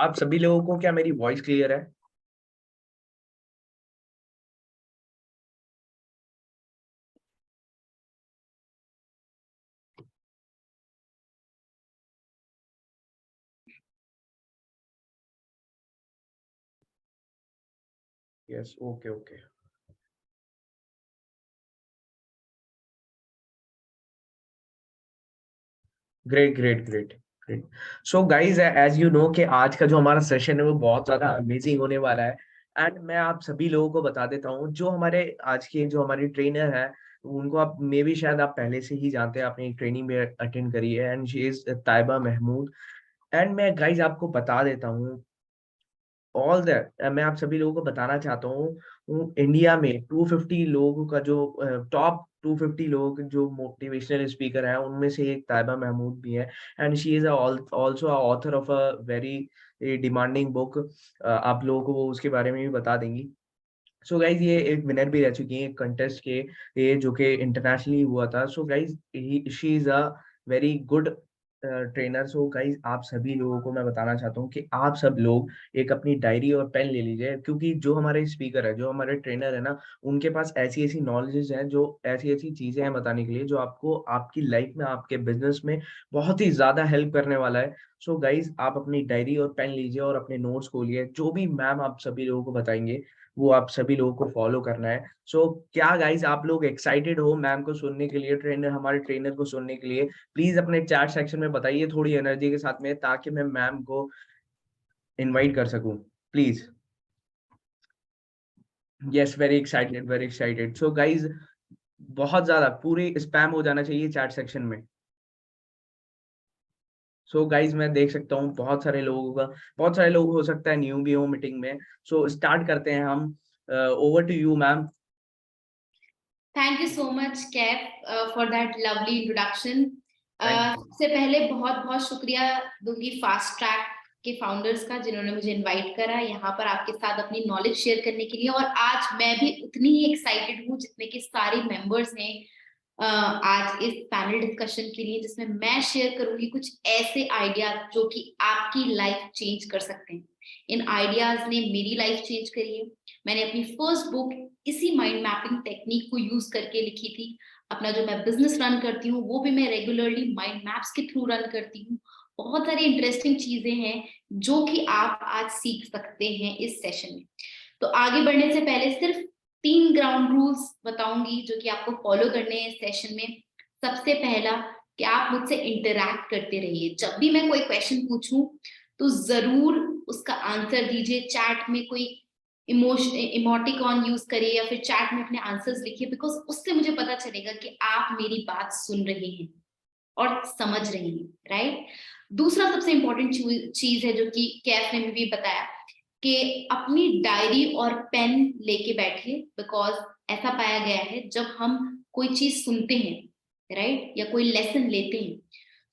आप सभी लोगों को क्या मेरी वॉइस क्लियर है? Yes, okay okay. Great great great great. So guys, as you know कि आज का जो हमारा सेशन है वो बहुत ज्यादा अमेजिंग होने वाला है। एंड मैं आप सभी लोगों को बता देता हूँ, जो हमारे आज के जो हमारी ट्रेनर है उनको आप मे भी शायद आप पहले से ही जानते हैं, आपने ट्रेनिंग में अटेंड करी है, and she is Taiba Mahmood. एंड मैं गाइज आपको बता देता हूँ ऑल दैट, मैं आप सभी लोगों को बताना चाहता हूँ इंडिया में 250 लोगों का जो टॉप 250 लोग जो मोटिवेशनल स्पीकर है उनमें से एक ताइबा महमूद भी है। And she is also author of a very demanding book. आप लोगों को वो उसके बारे में भी बता देंगी। सो गाइज ये एक विनर भी रह चुकी है एक कंटेस्ट के, ये जो कि इंटरनेशनली हुआ था। So guys she is a very good trainer. So guys आप सभी लोगों को मैं बताना चाहता हूँ कि आप सब लोग एक अपनी डायरी और पेन ले लीजिए, क्योंकि जो हमारे स्पीकर है, जो हमारे ट्रेनर है ना, उनके पास ऐसी ऐसी नॉलेजेस हैं, जो ऐसी ऐसी चीजें हैं बताने के लिए, जो आपको आपकी लाइफ में, आपके बिजनेस में बहुत ही ज्यादा हेल्प करने वाला है। सो गाइज आप अपनी डायरी और पेन लीजिए और अपने नोट्स खोलिए, जो भी मैम आप सभी लोगों को बताएंगे वो आप सभी लोगों को फॉलो करना है। सो क्या गाइज आप लोग एक्साइटेड हो मैम को सुनने के लिए, ट्रेनर, हमारे ट्रेनर को सुनने के लिए? प्लीज अपने चैट सेक्शन में बताइए थोड़ी एनर्जी के साथ में, ताकि मैं मैम को इनवाइट कर सकूं। Please. Yes, very excited, very excited. So guys बहुत ज्यादा पूरी स्पैम हो जाना चाहिए चैट सेक्शन में। सो गाइज मैं देख सकता हूँ बहुत सारे लोगों का, बहुत सारे लोग हो सकता है न्यू भी हो मीटिंग में। सो स्टार्ट करते हैं हम। Over to you ma'am. Thank you so much Kaif for that lovely introduction. Thank you. सबसे पहले बहुत बहुत शुक्रिया दूंगी फास्ट ट्रैक के फाउंडर्स का, जिन्होंने मुझे इनवाइट करा यहाँ पर आपके साथ अपनी नॉलेज शेयर करने के लिए। और आज मैं भी उतनी ही एक्साइटेड हूँ जितने के सारे मेंबर्स हैं आज इस पैनल डिस्कशन के लिए, जिसमें मैं शेयर करूंगी कुछ ऐसे आइडिया जो कि आपकी लाइफ चेंज कर सकते हैं। इन आइडियाज ने मेरी लाइफ चेंज करी है। मैंने अपनी फर्स्ट बुक इसी माइंड मैपिंग टेक्निक को यूज करके लिखी थी। अपना जो मैं बिजनेस रन करती हूँ वो भी मैं रेगुलरली माइंड मैप्स के थ्रू रन करती हूँ। बहुत सारी इंटरेस्टिंग चीजें हैं जो कि आप आज सीख सकते हैं इस सेशन में। तो आगे बढ़ने से पहले सिर्फ 3 ग्राउंड रूल्स बताऊंगी जो कि आपको फॉलो करने हैं इस सेशन में। सबसे पहला कि आप मुझसे इंटरैक्ट करते रहिए। जब भी मैं कोई क्वेश्चन पूछूं तो जरूर उसका आंसर दीजिए। चैट में कोई इमोटिकॉन यूज करिए या फिर चैट में अपने आंसर्स लिखिए, बिकॉज उससे मुझे पता चलेगा कि आप मेरी बात सुन रहे हैं और समझ रहे हैं। राइट। दूसरा सबसे इंपॉर्टेंट चीज है जो कि कैफ ने भी बताया कि अपनी डायरी और पेन लेके बैठिए, बिकॉज ऐसा पाया गया है जब हम कोई चीज सुनते हैं, राइट, या कोई लेसन लेते हैं,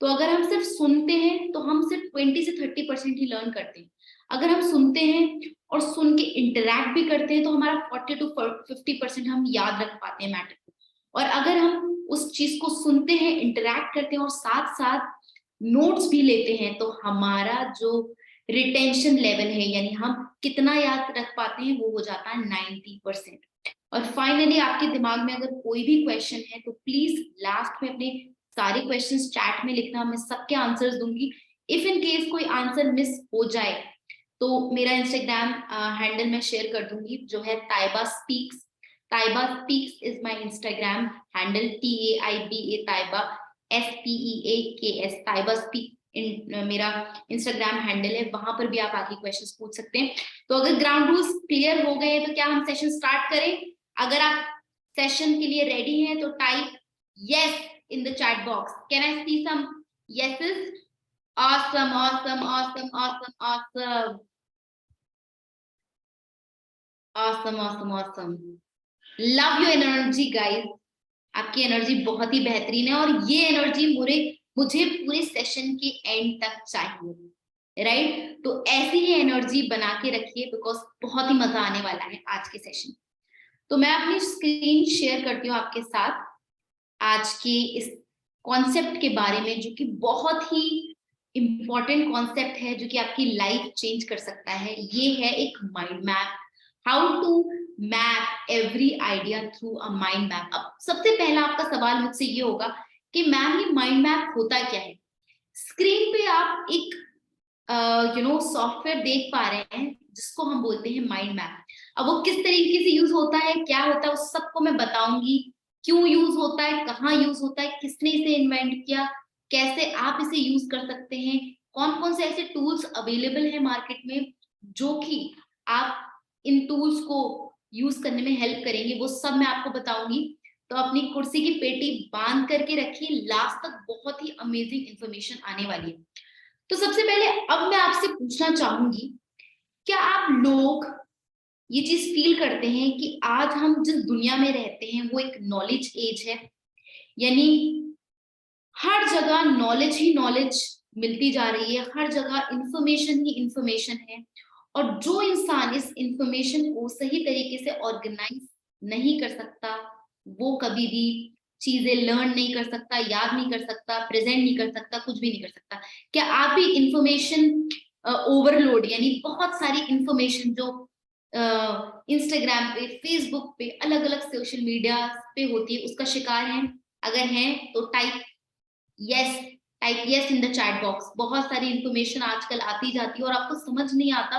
तो अगर हम सिर्फ सुनते हैं तो हम सिर्फ 20 से 30% ही लर्न करते हैं। अगर हम सुनते हैं और सुन के इंटरैक्ट भी करते हैं तो हमारा 40 to 50% हम याद रख पाते हैं मैटर को। और अगर हम उस चीज को सुनते हैं, इंटरैक्ट करते हैं और साथ साथ नोट्स भी लेते हैं, तो हमारा जो रिटेंशन लेवल है, यानी हम कितना याद रख पाते हैं, वो हो जाता है 90%। और फाइनली आपके दिमाग में अगर कोई भी क्वेश्चन है तो प्लीज लास्ट में अपने सारे क्वेश्चंस चैट में लिखना, मैं सबके आंसर्स दूंगी। इफ इन केस कोई आंसर मिस हो जाए तो मेरा इंस्टाग्राम हैंडल मैं शेयर कर दूंगी, जो है Taiba speaks. Taiba speaks is my Instagram handle, TAIBA Taiba SPEAKS, Taiba speak मेरा इंस्टाग्राम हैंडल है। वहां पर भी आप आके क्वेश्चंस पूछ सकते हैं। तो अगर ग्राउंड रूल्स क्लियर हो गए तो क्या हम सेशन स्टार्ट करें? अगर आप सेशन के लिए रेडी हैं तो type yes in the chat box. Can I see some yeses? Awesome, awesome, awesome, awesome, awesome. Awesome, awesome, awesome. Love your energy, guys. आपकी एनर्जी बहुत ही बेहतरीन है और ये एनर्जी मुझे पूरे सेशन के एंड तक चाहिए, राइट? तो ऐसी ही एनर्जी बना के रखिए, बिकॉज बहुत ही मजा आने वाला है आज के सेशन। तो मैं अपनी स्क्रीन शेयर करती हूँ आपके साथ आज के इस कॉन्सेप्ट के बारे में, जो कि बहुत ही इंपॉर्टेंट कॉन्सेप्ट है जो कि आपकी लाइफ चेंज कर सकता है, ये है एक mind map. How to map every idea through a mind map. अब सबसे पहला आपका सवाल मुझसे ये होगा कि मैम ये माइंड मैप होता क्या है। स्क्रीन पे आप एक सॉफ्टवेयर देख पा रहे हैं जिसको हम बोलते हैं माइंड मैप। अब वो किस तरीके से यूज होता है, क्या होता है, उस सबको मैं बताऊंगी। क्यों यूज होता है, कहाँ यूज होता है, किसने इसे इन्वेंट किया, कैसे आप इसे यूज कर सकते हैं, कौन कौन से ऐसे टूल्स अवेलेबल है मार्केट में जो कि आप इन टूल्स को यूज करने में हेल्प करेंगे, वो सब मैं आपको बताऊंगी। तो अपनी कुर्सी की पेटी बांध करके रखिए, लास्ट तक बहुत ही अमेजिंग इंफॉर्मेशन आने वाली है। तो सबसे पहले अब मैं आपसे पूछना चाहूंगी, क्या आप लोग ये चीज फील करते हैं कि आज हम जिस दुनिया में रहते हैं वो एक नॉलेज एज है, यानी हर जगह नॉलेज ही नॉलेज मिलती जा रही है, हर जगह इंफॉर्मेशन ही इंफॉर्मेशन है, और जो इंसान इस इंफॉर्मेशन को सही तरीके से ऑर्गेनाइज नहीं कर सकता, वो कभी भी चीजें लर्न नहीं कर सकता, याद नहीं कर सकता, प्रेजेंट नहीं कर सकता, कुछ भी नहीं कर सकता। क्या आप भी इंफॉर्मेशन ओवरलोड, यानी बहुत सारी इंफॉर्मेशन जो इंस्टाग्राम पे, फेसबुक पे, अलग अलग सोशल मीडिया पे होती है, उसका शिकार हैं? अगर हैं तो type yes in the chat box. बहुत सारी इंफॉर्मेशन आजकल आती जाती है और आपको समझ नहीं आता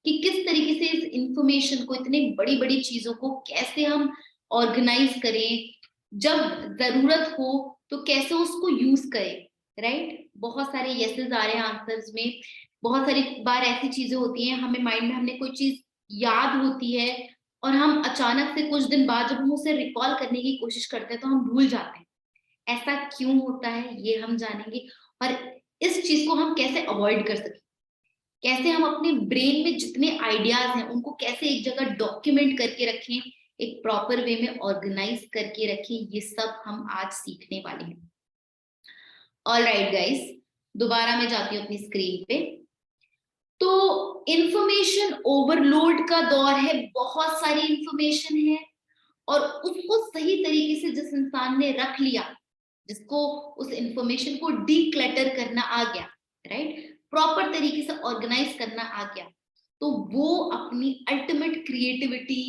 कि किस तरीके से इस इंफॉर्मेशन को, इतनी बड़ी बड़ी चीजों को कैसे हम ऑर्गेनाइज करें, जब जरूरत हो तो कैसे उसको यूज करें, राइट। बहुत सारे यसेस आ रहे हैं आंसर्स में। बहुत सारी बार ऐसी चीजें होती हैं हमें माइंड में, हमने कोई चीज याद होती है और हम अचानक से कुछ दिन बाद जब हम उसे रिकॉल करने की कोशिश करते हैं तो हम भूल जाते हैं। ऐसा क्यों होता है ये हम जानेंगे, और इस चीज को हम कैसे अवॉइड कर सकें, कैसे हम अपने ब्रेन में जितने आइडियाज हैं उनको कैसे एक जगह डॉक्यूमेंट करके रखें, एक प्रॉपर वे में ऑर्गेनाइज करके रखें, ये सब हम आज सीखने वाले हैं। ऑल राइट गाइस, दोबारा मैं जाती हूँ अपनी स्क्रीन पे। तो इंफॉर्मेशन ओवरलोड का दौर है, बहुत सारी इंफॉर्मेशन है और उसको सही तरीके से जिस इंसान ने रख लिया, जिसको उस इंफॉर्मेशन को डीक्लटर करना आ गया, राइट, प्रॉपर तरीके से ऑर्गेनाइज करना आ गया, तो वो अपनी अल्टीमेट क्रिएटिविटी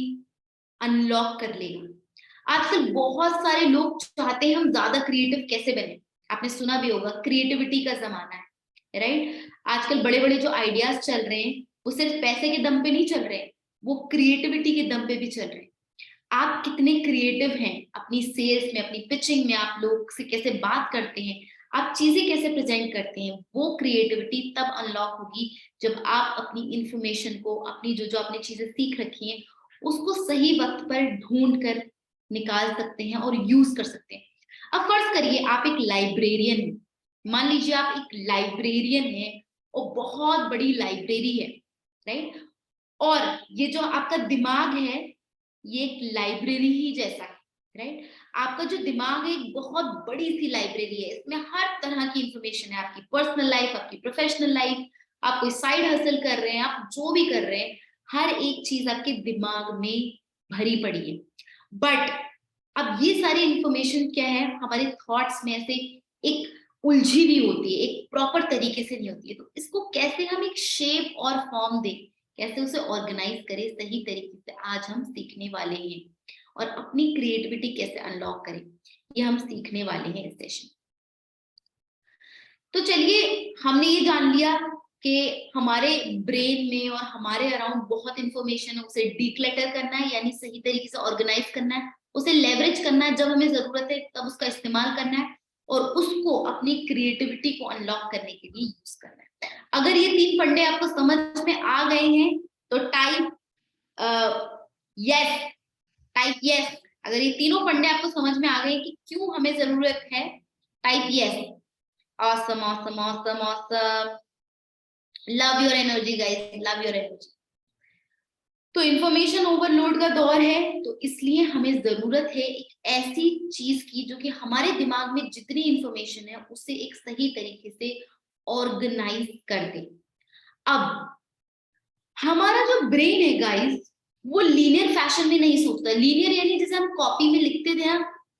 अनलॉक कर लेगा। आजकल बहुत सारे लोग चाहते हैं हम ज्यादा क्रिएटिव कैसे बने। आपने सुना भी होगा क्रिएटिविटी का जमाना है, राइट। आजकल बड़े बड़े जो आइडियाज चल रहे हैं वो सिर्फ पैसे के दम पे नहीं चल रहे हैं, वो क्रिएटिविटी के दम पे भी चल रहे हैं। आप कितने क्रिएटिव हैं अपनी सेल्स में, अपनी पिचिंग में, आप लोग से कैसे बात करते हैं, आप चीजें कैसे प्रेजेंट करते हैं, वो क्रिएटिविटी तब अनलॉक होगी जब आप अपनी इंफॉर्मेशन को, अपनी जो जो आपने चीजें सीख रखी हैं उसको सही वक्त पर ढूंढ कर निकाल सकते हैं और यूज कर सकते हैं। अब फर्ज करिए आप एक लाइब्रेरियन हैं, मान लीजिए आप एक लाइब्रेरियन हैं और बहुत बड़ी लाइब्रेरी है, राइट, और ये जो आपका दिमाग है ये एक लाइब्रेरी ही जैसा है, राइट। आपका जो दिमाग है एक बहुत बड़ी सी लाइब्रेरी है, इसमें हर तरह की इंफॉर्मेशन है, आपकी पर्सनल लाइफ, आपकी प्रोफेशनल लाइफ, आप कोई साइड हसल कर रहे हैं, आप जो भी कर रहे हैं, हर एक चीज आपके दिमाग में भरी पड़ी है। बट अब ये सारी इंफॉर्मेशन क्या है, हमारे थॉट्स में ऐसे एक उलझी हुई होती है, एक प्रॉपर तरीके से नहीं होती है। तो इसको कैसे हम एक शेप और फॉर्म दें, कैसे उसे ऑर्गेनाइज करें सही तरीके से, आज हम सीखने वाले हैं। और अपनी क्रिएटिविटी कैसे अनलॉक करें, ये हम सीखने वाले हैं इस सेशन। तो चलिए, हमने ये जान लिया कि हमारे ब्रेन में और हमारे अराउंड बहुत इंफॉर्मेशन है, उसे डिक्लटर करना है, यानी सही तरीके से ऑर्गेनाइज करना है, उसे लेवरेज करना है, जब हमें जरूरत है तब उसका इस्तेमाल करना है, और उसको अपनी क्रिएटिविटी को अनलॉक करने के लिए यूज करना है। अगर ये 3 फंडे आपको समझ में आ गए हैं तो टाइप यस, टाइप यस। अगर ये तीनों फंडे आपको समझ में आ गए कि क्यों हमें जरूरत है, type yes. Awesome, awesome, awesome, awesome. Love your energy, guys. Love your energy. तो इंफॉर्मेशन ओवरलोड का दौर है, तो इसलिए हमें जरूरत है एक ऐसी चीज की जो कि हमारे दिमाग में जितनी इंफॉर्मेशन है उसे एक सही तरीके से ऑर्गेनाइज कर दे। अब हमारा जो ब्रेन है गाइस, वो लीनियर फैशन में नहीं सोचता। लीनियर यानी जैसे हम कॉपी में लिखते थे ना,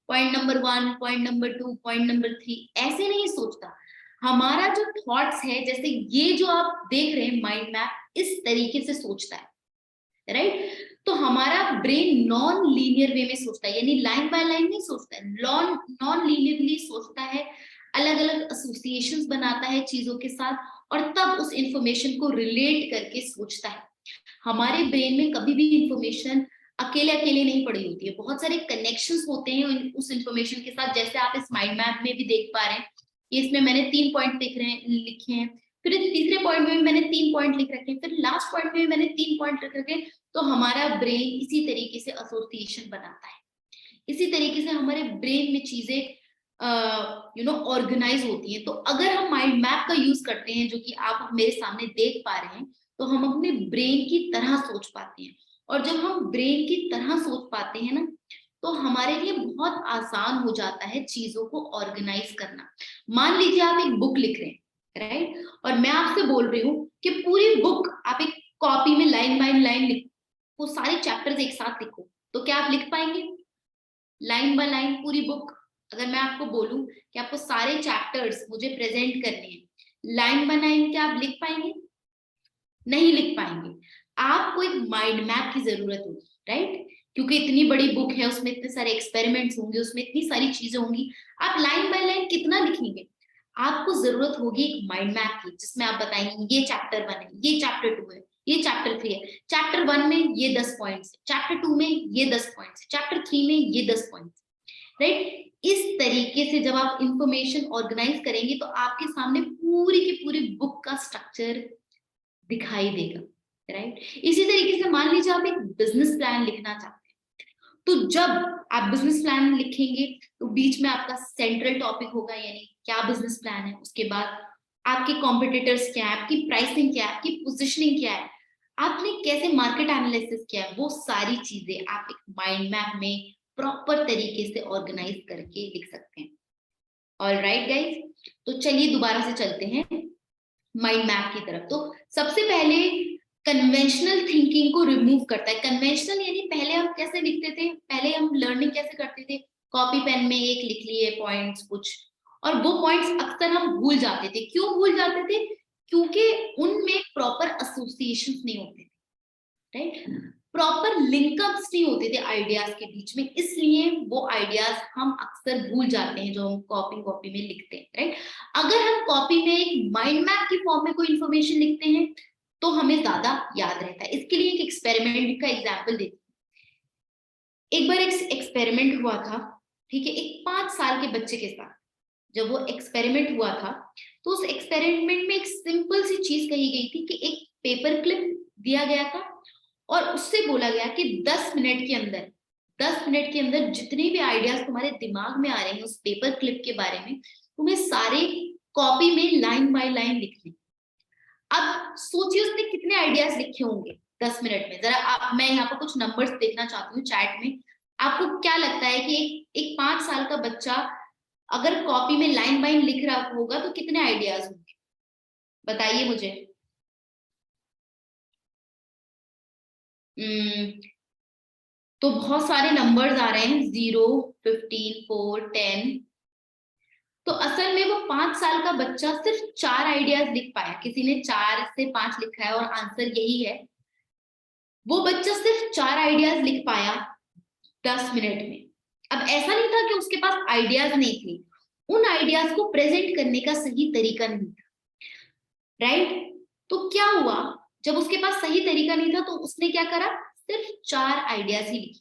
point number 1, point number 2, point number 3, ऐसे नहीं सोचता। हमारा जो थॉट्स है, जैसे ये जो आप देख रहे हैं माइंड मैप, इस तरीके से सोचता है, राइट? तो हमारा ब्रेन नॉन लीनियर वे में सोचता है, यानी लाइन बाय लाइन नहीं सोचता है, नॉन लीनियरली सोचता है, अलग अलग एसोसिएशंस बनाता है चीजों के साथ, और तब उस इंफॉर्मेशन को रिलेट करके सोचता है। हमारे ब्रेन में कभी भी इंफॉर्मेशन अकेले अकेले नहीं पड़ी होती है, बहुत सारे कनेक्शंस होते हैं उस इंफॉर्मेशन के साथ। जैसे आप इस माइंड मैप में भी देख पा रहे हैं, इसमें मैंने 3 पॉइंट लिखे हैं, फिर तीसरे पॉइंट में भी मैंने 3 पॉइंट लिख रखे हैं, फिर लास्ट पॉइंट में भी मैंने 3 पॉइंट लिख रखे हैं। तो हमारा ब्रेन इसी तरीके से एसोसिएशन बनाता है, इसी तरीके से हमारे ब्रेन में चीजें ऑर्गेनाइज होती हैं। तो अगर हम माइंड मैप का यूज करते हैं, जो कि आप मेरे सामने देख पा रहे हैं, तो हम अपने ब्रेन की तरह सोच पाते हैं। और जब हम ब्रेन की तरह सोच पाते हैं ना, तो हमारे लिए बहुत आसान हो जाता है चीजों को ऑर्गेनाइज करना। मान लीजिए आप एक बुक लिख रहे हैं, राइट, और मैं आपसे बोल रही हूँ कि पूरी बुक आप एक कॉपी में लाइन बाय लाइन लिखो, वो सारे चैप्टर्स एक साथ लिखो, तो क्या आप लिख पाएंगे लाइन बाय लाइन पूरी बुक? अगर मैं आपको बोलूं कि आपको सारे चैप्टर्स मुझे प्रेजेंट करने हैं लाइन बाय लाइन, क्या आप लिख पाएंगे? नहीं लिख पाएंगे। आपको एक माइंड मैप की जरूरत होगी, राइट? क्योंकि इतनी बड़ी बुक है, उसमें इतने सारे एक्सपेरिमेंट्स होंगे, उसमें इतनी सारी चीजें होंगी, आप लाइन बाय लाइन कितना लिखेंगे? आपको जरूरत होगी एक माइंड मैप की, जिसमें आप बताएंगे ये चैप्टर 1 है, ये चैप्टर 2 है, ये चैप्टर 3 है, चैप्टर 1 में ये 10 पॉइंट्स है, चैप्टर 2 में ये 10 पॉइंट्स है, चैप्टर 3 में ये 10 पॉइंट्स, राइट? इस तरीके से जब आप इंफॉर्मेशन ऑर्गेनाइज करेंगे, तो आपके सामने पूरी की पूरी बुक का स्ट्रक्चर दिखाई देगा, राइट? इसी तरीके से मान लीजिए आप एक बिजनेस प्लान लिखना चाहते हैं, तो जब आप बिजनेस प्लान लिखेंगे, तो बीच में आपका सेंट्रल टॉपिक होगा, यानी क्या बिजनेस प्लान है, उसके बाद आपके कॉम्पिटिटर्स क्या है, आपकी प्राइसिंग क्या है, आपकी पोजिशनिंग क्या है, आपने कैसे मार्केट एनालिसिस किया है, वो सारी चीजें आप एक माइंड मैप में प्रॉपर तरीके से ऑर्गेनाइज करके लिख सकते हैं। ऑलराइट गाइस, तो चलिए दोबारा से चलते हैं माइंड मैप की तरफ। तो सबसे पहले कन्वेंशनल थिंकिंग को रिमूव करता है। कन्वेंशनल यानी पहले हम कैसे लिखते थे, पहले हम लर्निंग कैसे करते थे, कॉपी पेन में एक लिख लिए पॉइंट्स कुछ, और वो पॉइंट्स अक्सर हम भूल जाते थे। क्यों भूल जाते थे? क्योंकि उनमें प्रॉपर एसोसिएशंस नहीं होते थे, राइट? प्रॉपर लिंकअप्स नहीं होते थे आइडियाज के बीच में, इसलिए वो आइडियाज हम अक्सर भूल जाते हैं जो हम कॉपी में लिखते हैं, राइट? अगर हम कॉपी में एक माइंड मैप की फॉर्म में कोई इंफॉर्मेशन लिखते हैं, तो हमें ज्यादा याद रहता है। इसके लिए एक एक्सपेरिमेंट का एग्जाम्पल देती हूँ। एक बार एक एक्सपेरिमेंट हुआ था, ठीक है, एक 5 साल के बच्चे के साथ। जब वो एक्सपेरिमेंट हुआ था, तो उस एक्सपेरिमेंट में एक सिंपल सी चीज कही गई थी कि एक पेपर क्लिप दिया गया था, और उससे बोला गया कि 10 मिनट के अंदर जितने भी आइडियाज तुम्हारे दिमाग में आ रहे हैं उस पेपर क्लिप के बारे में, तुम्हें सारे कॉपी में लाइन बाय लाइन लिखने। अब सोचिए उसने कितने आइडियाज लिखे होंगे 10 मिनट में। जरा मैं यहाँ पर कुछ नंबर्स देखना चाहती हूँ चैट में। आपको क्या लगता है कि एक 5 साल का बच्चा अगर कॉपी में लाइन बाय लिख रहा होगा तो कितने आइडियाज होंगे? बताइए मुझे। तो बहुत सारे नंबर्स आ रहे हैं, 0, 15, 4, 10। तो असल में वो 5 साल का बच्चा सिर्फ 4 आइडियाज लिख पाया। किसी ने 4 से 5 लिखा है और आंसर यही है। वो बच्चा सिर्फ 4 आइडियाज लिख पाया 10 मिनट में। अब ऐसा नहीं था कि उसके पास आइडियाज नहीं थे, उन आइडियाज को प्रेजेंट करने का सही तरीका नहीं था, राइट? तो क्या हुआ, जब उसके पास सही तरीका नहीं था तो उसने क्या करा, सिर्फ 4 आइडियाज ही लिखी।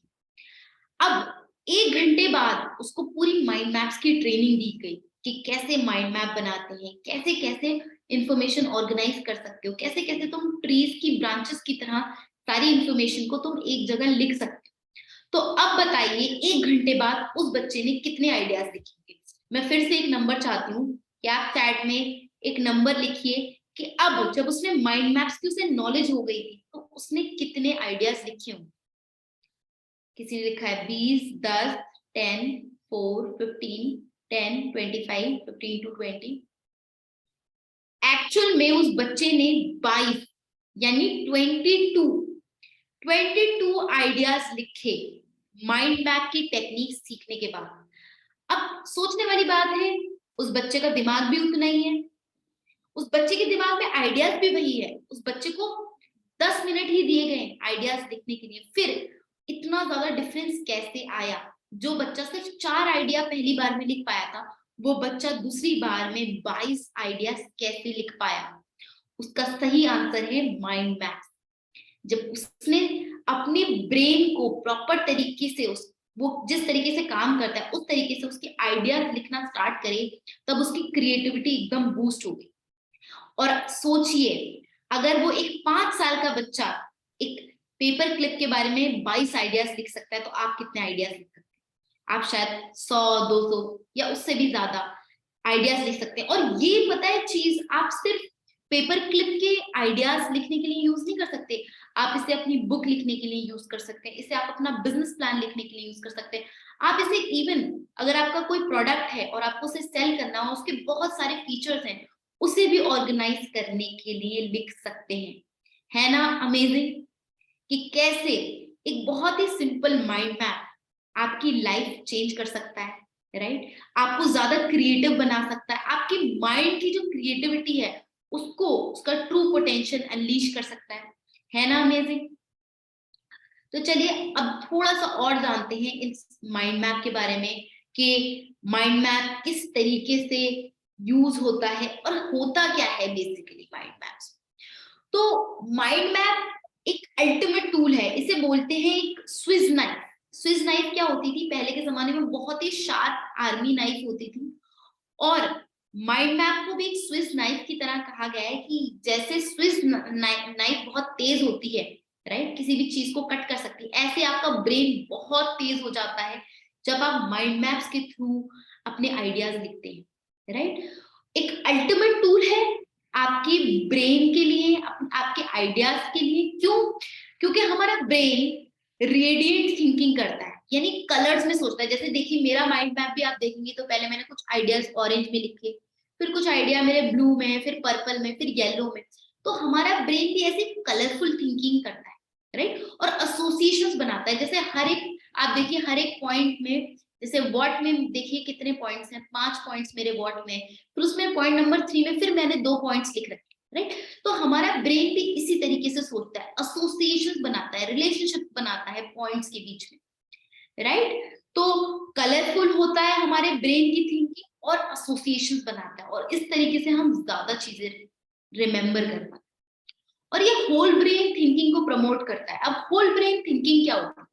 अब 1 घंटे बाद उसको पूरी माइंड मैप्स की ट्रेनिंग दी गई कि कैसे माइंड मैप बनाते हैं, कैसे कैसे इंफॉर्मेशन ऑर्गेनाइज कर सकते हो, कैसे कैसे तुम ट्रीज की ब्रांचेस की तरह सारी इंफॉर्मेशन को तुम एक जगह लिख सकते हो। तो अब बताइए 1 घंटे बाद उस बच्चे ने कितने आइडियाज लिखे? मैं फिर से एक नंबर चाहती हूँ कि आप चैट में एक नंबर लिखिए कि अब जब उसने माइंड मैप्स की उसे नॉलेज हो गई थी, तो उसने कितने आइडियाज लिखे होंगे। किसी ने लिखा है 20, 10, 10, 4, 15, 10, 25, 15 to 20। एक्चुअल में उस बच्चे ने 22 यानी 22 आइडियाज लिखे माइंड मैप की टेक्निक सीखने के बाद। अब सोचने वाली बात है, उस बच्चे का दिमाग भी उतना ही है, उस बच्चे के दिमाग में आइडियाज भी वही है, उस बच्चे को 10 मिनट ही दिए गए आइडियाज लिखने के लिए, फिर इतना ज्यादा डिफरेंस कैसे आया? जो बच्चा सिर्फ 4 आइडिया पहली बार में लिख पाया था, वो बच्चा दूसरी बार में 22 आइडियाज कैसे लिख पाया? उसका सही आंसर है माइंड मैप। जब उसने अपने ब्रेन को प्रॉपर तरीके से वो जिस तरीके से काम करता है उस तरीके से उसके आइडियाज लिखना स्टार्ट करे, तब उसकी क्रिएटिविटी एकदम बूस्ट होगी। और सोचिए, अगर वो एक 5 साल का बच्चा एक पेपर क्लिप के बारे में 22 आइडियाज लिख सकता है, तो आप कितने आइडियाज लिख सकते हैं? आप शायद 100 200 या उससे भी ज्यादा आइडियाज लिख सकते हैं। और ये पता है चीज, आप सिर्फ पेपर क्लिप के आइडियाज लिखने के लिए यूज नहीं कर सकते, आप इसे अपनी बुक लिखने के लिए यूज कर सकते हैं, इसे आप अपना बिजनेस प्लान लिखने के लिए यूज कर सकते हैं। आप इसे इवन अगर आपका कोई प्रोडक्ट है और आपको उसे सेल करना हो, उसके बहुत सारे फीचर्स हैं, उसे भी ऑर्गेनाइज करने के लिए लिख सकते हैं। है ना अमेजिंग कि कैसे एक बहुत ही सिंपल माइंड मैप आपकी लाइफ चेंज कर सकता है, राइट? आपको ज्यादा क्रिएटिव बना सकता है, आपकी माइंड की जो क्रिएटिविटी है उसको, उसका ट्रू पोटेंशियल अनलीश कर सकता है ना अमेजिंग? तो चलिए अब थोड़ा सा और जानते हैं इस माइंड मैप के बारे में कि माइंड मैप किस तरीके से यूज होता है और होता क्या है बेसिकली माइंड मैप्स। तो माइंड मैप एक अल्टीमेट टूल है, इसे बोलते हैं एक स्विज नाइफ। स्विज नाइफ क्या होती थी? पहले के जमाने में बहुत ही शार्प आर्मी नाइफ होती थी, और माइंड मैप को भी एक स्विस नाइफ की तरह कहा गया है कि जैसे स्विस नाइफ बहुत तेज होती है, राइट, किसी भी चीज को कट कर सकती है, ऐसे आपका ब्रेन बहुत तेज हो जाता है जब आप माइंड मैप्स के थ्रू अपने आइडियाज लिखते हैं, राइट? एक अल्टीमेट टूल है आपके ब्रेन के लिए, आपके आइडियाज के लिए। क्यों? क्योंकि हमारा ब्रेन रेडिएंट थिंकिंग करता है, यानी कलर्स में सोचता है। जैसे देखिए मेरा माइंड मैप भी आप देखेंगे तो पहले मैंने कुछ आइडियाज ऑरेंज में लिखे, फिर कुछ आइडिया मेरे ब्लू में, फिर पर्पल में, फिर येलो में। तो हमारा ब्रेन भी ऐसे कलरफुल थिंकिंग करता है, राइट? और एसोसिएशंस बनाता है। जैसे हर एक, आप देखिए हर एक पॉइंट में, जैसे वॉट में देखिए कितने पॉइंट्स हैं, 5 पॉइंट्स मेरे वॉट में, फिर उसमें पॉइंट नंबर 3 में फिर मैंने 2 पॉइंट्स लिख रखे, राइट? तो हमारा ब्रेन भी इसी तरीके से सोचता है, एसोसिएशंस बनाता है, रिलेशनशिप बनाता है पॉइंट्स के बीच में, राइट? तो कलरफुल होता है हमारे ब्रेन की थिंकिंग और एसोसिएशंस बनाता है, और इस तरीके से हम ज्यादा चीजें रिमेम्बर कर पाते हैं। और ये होल ब्रेन थिंकिंग को प्रमोट करता है। अब होल ब्रेन थिंकिंग क्या होता है?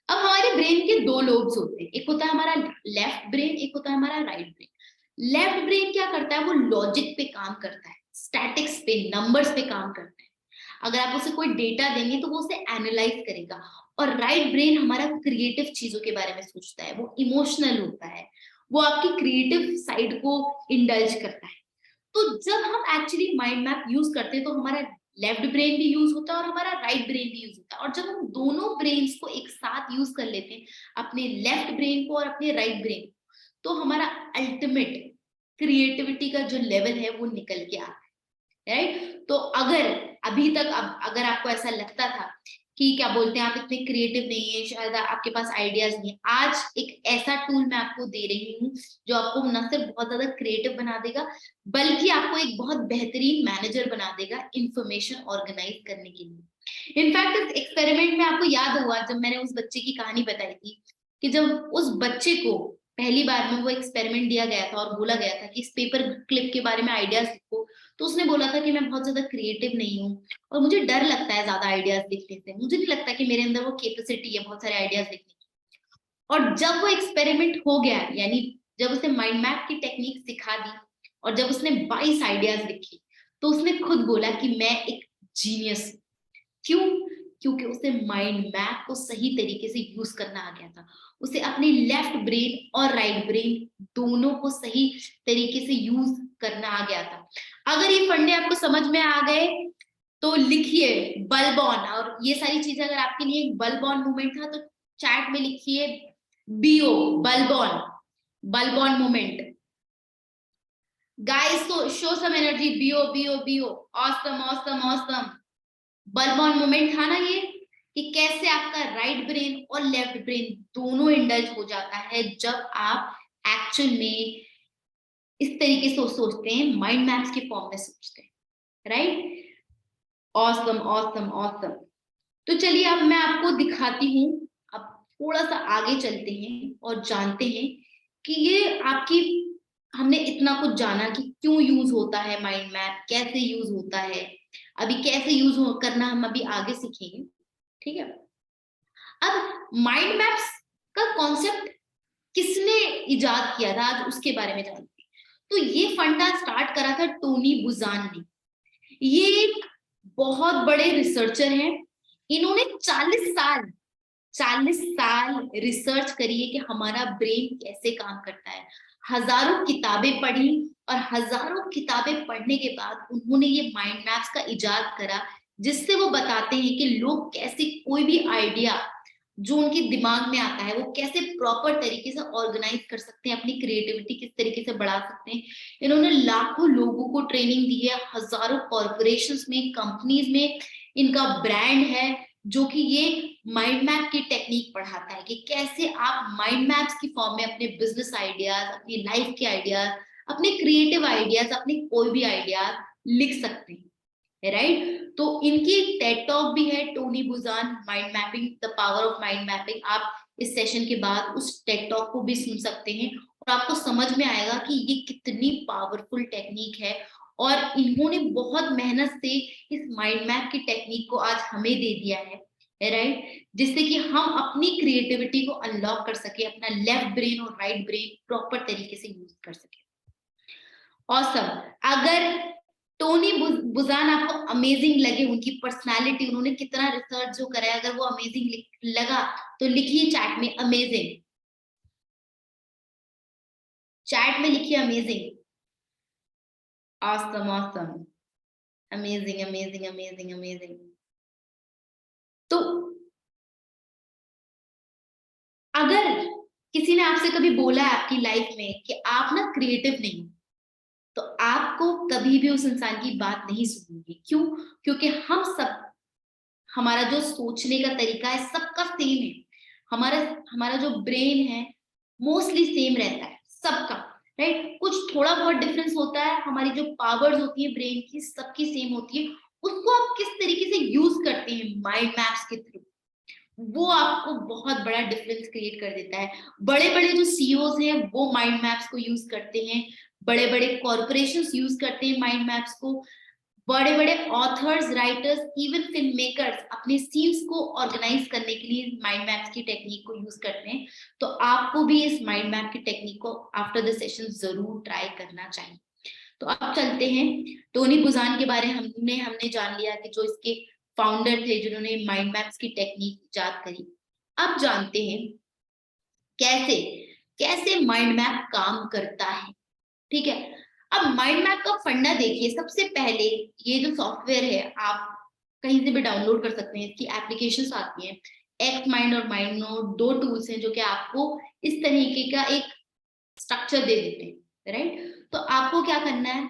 अब हमारे ब्रेन के 2 लोब्स होते हैं, एक होता है हमारा लेफ्ट ब्रेन, एक होता है हमारा राइट ब्रेन। लेफ्ट ब्रेन क्या करता है? वो लॉजिक पे काम करता है, स्टैटिक्स पे, नंबर्स पे काम करता है। अगर आप उसे कोई डेटा देंगे तो वो उसे एनालाइज करेगा। और राइट ब्रेन हमारा क्रिएटिव चीजों के बारे में सोचता है, वो इमोशनल होता है, वो आपकी क्रिएटिव साइड को इंडल्ज करता है। तो जब हम एक्चुअली माइंड मैप यूज करते हैं तो हमारा लेफ्ट ब्रेन भी यूज होता है और हमारा राइट ब्रेन भी यूज होता है। और जब हम दोनों ब्रेन्स को एक साथ यूज कर लेते हैं, अपने लेफ्ट ब्रेन को और अपने राइट ब्रेन, तो हमारा अल्टीमेट क्रिएटिविटी का जो लेवल है वो निकल के आता है, राइट? तो अगर अभी तक अगर आपको ऐसा लगता था कि क्या बोलते हैं आप इतने क्रिएटिव नहीं है, शायद आपके पास आइडियाज नहीं है, आज एक ऐसा टूल मैं आपको दे रही हूँ जो आपको न सिर्फ बहुत ज्यादा क्रिएटिव बना देगा, बल्कि आपको एक बहुत बेहतरीन मैनेजर बना देगा इंफॉर्मेशन ऑर्गेनाइज करने के लिए। इनफैक्ट इस एक्सपेरिमेंट में आपको याद हुआ जब मैंने उस बच्चे की कहानी बताई थी कि जब उस बच्चे को पहली बार में वो एक्सपेरिमेंट दिया गया था और बोला गया था कि इस पेपर क्लिप के बारे में आइडियाज लिखो, तो उसने बोला था कि मैं बहुत ज्यादा क्रिएटिव नहीं हूँ और मुझे डर लगता है ज्यादा आइडियाज लिखने से, मुझे नहीं लगता कि मेरे अंदर वो कैपेसिटी है बहुत सारे आइडियाज लिखने की। और जब वो एक्सपेरिमेंट हो गया, यानी जब उसे माइंड मैप की टेक्निक सिखा दी और जब उसने 22 आइडियाज लिखे, तो उसने खुद बोला कि मैं एक जीनियस। क्यों? क्योंकि उसे माइंड मैप को सही तरीके से यूज करना आ गया था। उसे अपने लेफ्ट ब्रेन और राइट ब्रेन दोनों को सही तरीके से यूज करना आ गया था। अगर ये फंडे आपको समझ में आ गए तो लिखिए बल्ब ऑन, और ये सारी चीजें अगर आपके लिए एक बल्ब ऑन मूवमेंट था तो चैट में लिखिए BO, bulb on, bulb on movement. Guys तो show some energy, BO BO BO, awesome awesome awesome. Bulb on moment था ना ये, कि कैसे आपका राइट ब्रेन और लेफ्ट ब्रेन दोनों इंडल्ज हो जाता है जब आप एक्चुअल में इस तरीके से सोचते हैं, माइंड मैप्स के फॉर्म में सोचते हैं, राइट? Awesome awesome awesome. तो चलिए अब मैं आपको दिखाती हूँ, अब थोड़ा सा आगे चलते हैं और जानते हैं कि ये आपकी, हमने इतना कुछ जाना कि क्यों यूज होता है माइंड मैप, कैसे यूज होता है, अभी कैसे करना हम अभी आगे सीखेंगे, ठीक है? अब माइंड मैप्स का कॉन्सेप्ट किसने इजाद किया था, आज उसके बारे में जानते हैं। तो ये फंडा स्टार्ट करा था टोनी बुजान ने। ये एक बहुत बड़े रिसर्चर हैं। इन्होंने 40 साल रिसर्च करी है कि हमारा ब्रेन कैसे काम करता है। हजारों किताबें पढ़ी और हजारों किताबें पढ़ने के बाद उन्होंने ये माइंड मैप्स का इजाद करा, जिससे वो बताते हैं कि लोग कैसे कोई भी आइडिया जो उनके दिमाग में आता है वो कैसे प्रॉपर तरीके से ऑर्गेनाइज कर सकते हैं, अपनी क्रिएटिविटी किस तरीके से बढ़ा सकते हैं। इन्होंने लाखों लोगों को ट्रेनिंग दी है, हजारों कॉर्पोरेशंस में, कंपनीज में इनका ब्रांड है, जो कि ये माइंड मैप की टेक्निक पढ़ाता है कि कैसे आप माइंड मैप्स की फॉर्म में अपने बिजनेस आइडियाज, अपनी लाइफ के आइडियाज, अपने क्रिएटिव आइडियाज, अपने कोई भी आइडियाज लिख सकते हैं, राइट? तो इनकी एक टेड टॉक भी है, Tony Buzan, mind mapping, the power of mind mapping. आप इस सेशन के बाद उस टेड टॉक को भी सुन सकते हैं और आपको समझ में आएगा कि ये कितनी पावरफुल टेक्निक है। और इन्होंने बहुत मेहनत से इस माइंड मैप की टेक्निक को आज हमें दे दिया है, राइट? जिससे कि हम अपनी क्रिएटिविटी को अनलॉक कर सके, अपना लेफ्ट ब्रेन और राइट ब्रेन प्रॉपर तरीके से यूज कर सके। ऑसम। अगर टोनी बुजान आपको अमेजिंग लगे, उनकी पर्सनालिटी, उन्होंने कितना रिसर्च जो करा है, अगर वो अमेजिंग लगा तो लिखिए चैट में अमेजिंग, चैट में लिखिए amazing. Awesome awesome, amazing amazing amazing amazing. तो अगर किसी ने आपसे कभी बोला है आपकी लाइफ में कि आप ना क्रिएटिव नहीं हो, तो आपको कभी भी उस इंसान की बात नहीं सुननी। क्यों? क्योंकि हम सब, हमारा जो सोचने का तरीका है सबका सेम है। हमारा हमारा जो ब्रेन है मोस्टली सेम रहता है सबका, राइट? कुछ थोड़ा बहुत डिफरेंस होता है, हमारी जो पावर्स होती है ब्रेन की सबकी सेम होती है। उसको आप किस तरीके से यूज करते हैं माइंड मैप्स के थ्रू, वो आपको बहुत बड़ा डिफरेंस क्रिएट कर देता है। बड़े बड़े जो सीईओज हैं वो माइंड मैप्स को यूज करते हैं, बड़े बड़े कॉर्पोरेशंस यूज करते हैं माइंड मैप्स को, बड़े बड़े authors, writers, even film makers अपने सीन्स को ऑर्गेनाइज करने के लिए माइंड मैप्स की टेक्निक को यूज करते हैं। तो आपको भी इस माइंड मैप की टेक्निक को आफ्टर द सेशन जरूर ट्राई करना चाहिए। तो अब चलते हैं, टोनी बुजान के बारे में हमने जान लिया कि जो इसके फाउंडर थे, जिन्होंने माइंड मैप्स की टेक्निक इजाद करी। अब जानते हैं कैसे कैसे माइंड मैप काम करता है, ठीक है? अब माइंड मैप का फंडा देखिए। सबसे पहले ये जो सॉफ्टवेयर है आप कहीं से भी डाउनलोड कर सकते हैं, इसकी एप्लीकेशंस आती हैं। एक्स माइंड और माइंड नोट दो टूल्स हैं जो कि आपको इस तरीके का एक स्ट्रक्चर दे देते हैं, राइट? तो आपको क्या करना है,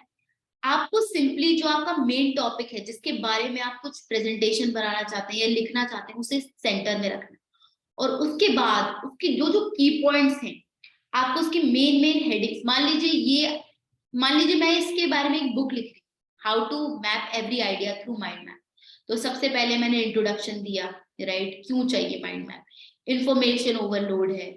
आपको सिंपली जो आपका मेन टॉपिक है, जिसके बारे में आप कुछ प्रेजेंटेशन बनाना चाहते हैं या लिखना चाहते हैं, उसे सेंटर में रखना। और उसके बाद उसके जो जो की पॉइंट्स हैं, आपको उसकी मेन मेन हेडिंग्स, मान लीजिए मैं इसके बारे में एक बुक लिख रही, how to map every idea through mind map. तो सबसे पहले मैंने इंट्रोडक्शन दिया, राइट? क्यों चाहिए माइंड मैप, इंफॉर्मेशन ओवरलोड है,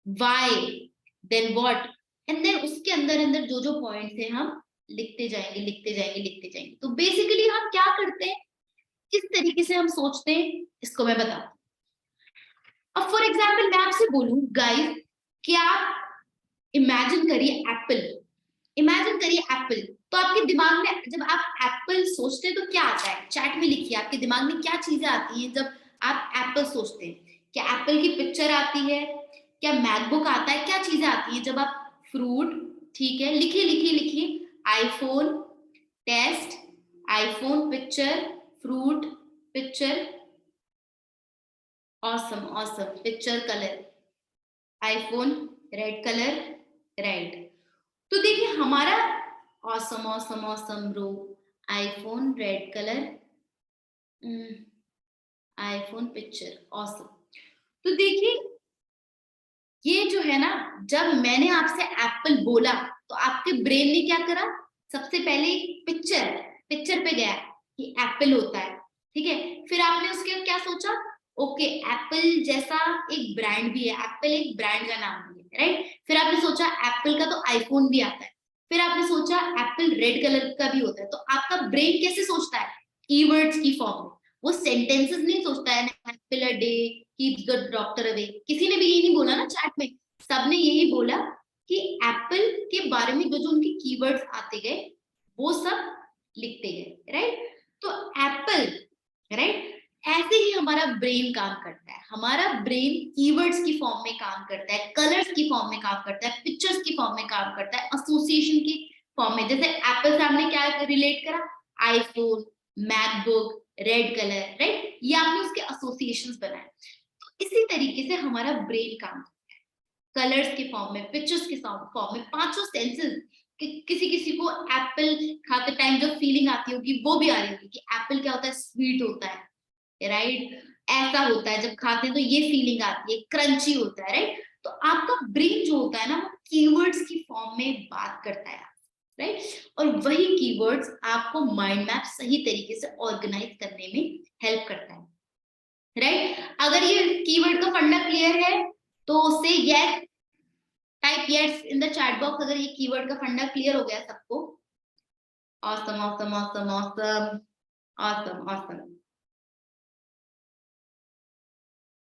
why, then what, and then उसके अंदर अंदर जो जो पॉइंट्स है हम लिखते जाएंगे लिखते जाएंगे लिखते जाएंगे। तो बेसिकली हम क्या करते हैं, किस तरीके से हम सोचते हैं, इसको मैं बताती हूँ। अब फॉर एग्जाम्पल मैं आपसे बोलूं गाइस कि आप इमेजिन करिए एप्पल, इमेजिन करिए एप्पल। तो आपके दिमाग में जब आप एप्पल सोचते हैं तो क्या आता है, चैट में लिखिए आपके दिमाग में क्या चीजें आती हैं जब आप एप्पल सोचते हैं। क्या एप्पल की पिक्चर आती है, क्या मैकबुक आता है, क्या चीजें आती हैं जब आप फ्रूट, ठीक है, लिखिए लिखिए लिखिए, iPhone, test, iPhone picture, fruit picture, awesome awesome, picture colour, iPhone red colour, right? तो देखिए हमारा awesome awesome awesome bro, iPhone red colour, iPhone picture, awesome. तो देखिए ये जो है ना, जब मैंने आपसे एप्पल बोला तो आपके ब्रेन ने क्या करा, सबसे पहले पिक्चर पे गया कि एप्पल होता है, ठीक है। फिर आपने उसके क्या सोचा, ओके एप्पल जैसा एक ब्रांड भी है, एप्पल एक ब्रांड का नाम भी है, राइट। फिर आपने सोचा एप्पल का तो आईफोन भी आता है। फिर आपने सोचा एप्पल रेड कलर का भी होता है। तो आपका ब्रेन कैसे सोचता है, कीवर्ड्स की फॉर्म में। वो सेंटेंसेस नहीं सोचता है, Apple a day keeps the doctor away. किसी ने भी यही नहीं बोला ना चैट में, सबने यही बोला कि एप्पल के बारे में जो जो उनके कीवर्ड्स आते गए वो सब लिखते गए, राइट। तो एप्पल, राइट, ऐसे ही हमारा ब्रेन काम करता है। हमारा ब्रेन कीवर्ड्स की फॉर्म में काम करता है, कलर्स की फॉर्म में काम करता है, पिक्चर्स की फॉर्म में काम करता है, एसोसिएशन की फॉर्म में। जैसे एप्पल से हमने क्या रिलेट करा, iPhone, MacBook, red colour, right, ये आपने उसके एसोसिएशंस बनाए। तो इसी तरीके से हमारा ब्रेन काम करता है, कलर्स के फॉर्म में, पिक्चर्स के फॉर्म में, पांचों सेंसेस। किसी किसी को एप्पल खाते टाइम जो फीलिंग आती होगी वो भी आ रही होगी कि एप्पल क्या होता है, स्वीट होता है, राइट, ऐसा होता है, जब खाते हैं तो ये फीलिंग आती है, क्रंची होता है, राइट। तो आपका ब्रेन जो होता है ना, वो कीवर्ड्स की फॉर्म में बात करता है, राइट। और वही कीवर्ड्स आपको माइंड मैप सही तरीके से ऑर्गेनाइज करने में हेल्प करता है, राइट। अगर ये कीवर्ड का फंडा क्लियर है तो से yes, type yes in the chat box अगर ये कीवर्ड का फंडा क्लियर हो गया सबको। Awesome awesome awesome awesome awesome awesome.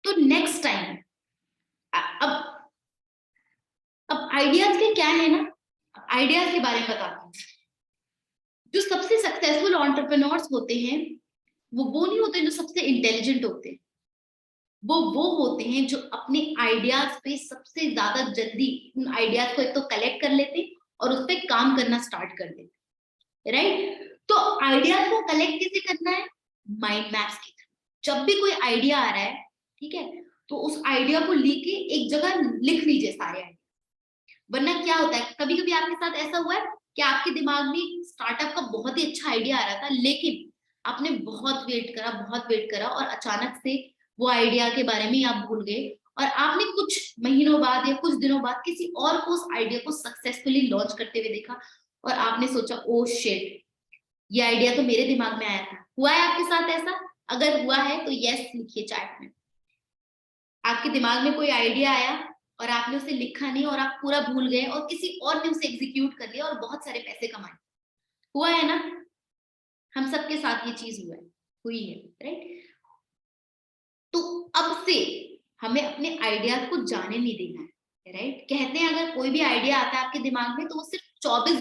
तो नेक्स्ट टाइम अब आइडियाज के क्या है ना, आइडियाज के बारे में बताती हूँ। जो सबसे सक्सेसफुल एंटरप्रेन्योर्स होते हैं वो नहीं होते जो सबसे इंटेलिजेंट होते हैं, वो होते हैं जो अपने आइडियाज पे सबसे ज्यादा जल्दी उन आइडियाज को एक तो कलेक्ट कर लेते और उस पर काम करना स्टार्ट कर देते, राइट। तो आइडियाज को कलेक्ट कैसे करना है, माइंड मैप्स की तरह। जब भी कोई आइडिया आ रहा है, ठीक है, तो उस आइडिया को लेके एक जगह लिख लीजिए सारे आइडिया। वरना क्या होता है, कभी कभी आपके साथ ऐसा हुआ है कि आपके दिमाग में स्टार्टअप का बहुत ही अच्छा आइडिया आ रहा था, लेकिन आपने बहुत वेट करा और अचानक से वो आइडिया के बारे में आप भूल गए और आपने कुछ महीनों बाद या कुछ दिनों बाद किसी और को उस आइडिया को सक्सेसफुली लॉन्च करते हुए देखा और आपने सोचा ओ शिट, ये आइडिया तो मेरे दिमाग में आया था। हुआ है आपके साथ ऐसा? अगर हुआ है तो यस लिखिए चैट में। आपके दिमाग में कोई आइडिया आया और आपने उसे लिखा नहीं और आप पूरा भूल गए और किसी और ने उसे एग्जीक्यूट कर लिया और बहुत सारे पैसे कमाए। हुआ है ना, हम सबके साथ ये चीज हुई है, राइट। तो अब से हमें अपने आइडियाज को जाने नहीं देना है, राइट। कहते हैं अगर कोई भी आइडिया आता है आपके दिमाग में तो वो सिर्फ 24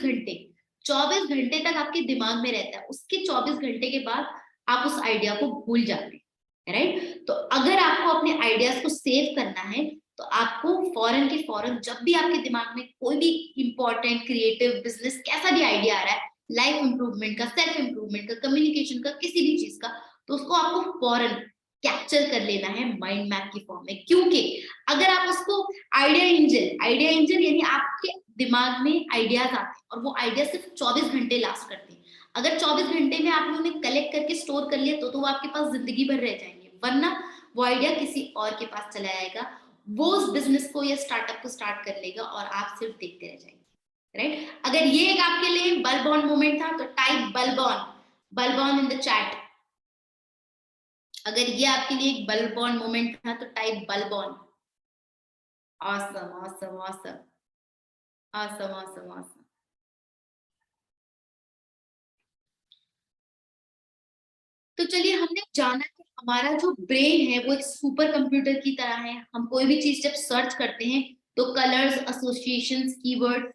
घंटे तक आपके दिमाग में रहता है। उसके 24 घंटे के बाद आप उस आइडिया को भूल जाते हैं, राइट। तो अगर आपको अपने आइडियाज को सेव करना है तो आपको फौरन के फौरन जब भी आपके दिमाग में कोई भी इंपॉर्टेंट क्रिएटिव बिजनेस कैसा भी आइडिया आ रहा है, लाइफ इंप्रूवमेंट का, सेल्फ इंप्रूवमेंट का, कम्युनिकेशन का, किसी भी चीज का, तो उसको आपको फौरन कैप्चर कर लेना है माइंड मैप की फॉर्म में। क्योंकि अगर आप उसको आइडिया इंजन यानी आपके दिमाग में आइडियाज आते हैं और वो आइडिया सिर्फ 24 घंटे लास्ट करते हैं। अगर 24 घंटे में आपने उन्हें कलेक्ट करके स्टोर कर लिया तो वो आपके पास जिंदगी भर रह जाएंगे, वरना वो आइडिया किसी और के पास चला जाएगा, वो उस बिजनेस को या स्टार्टअप को स्टार्ट कर लेगा और आप सिर्फ देखते रह जाएंगे, राइट। अगर ये एक आपके लिए बल्ब ऑन मोमेंट था तो type bulb on in the chat. अगर ये आपके लिए एक बल्ब ऑन मोमेंट था तो type bulb on. Awesome awesome awesome awesome awesome awesome. तो चलिए, हमने जाना कि हमारा जो ब्रेन है वो एक सुपर कंप्यूटर की तरह है। हम कोई भी चीज जब सर्च करते हैं तो कलर्स, एसोसिएशंस, कीवर्ड्स,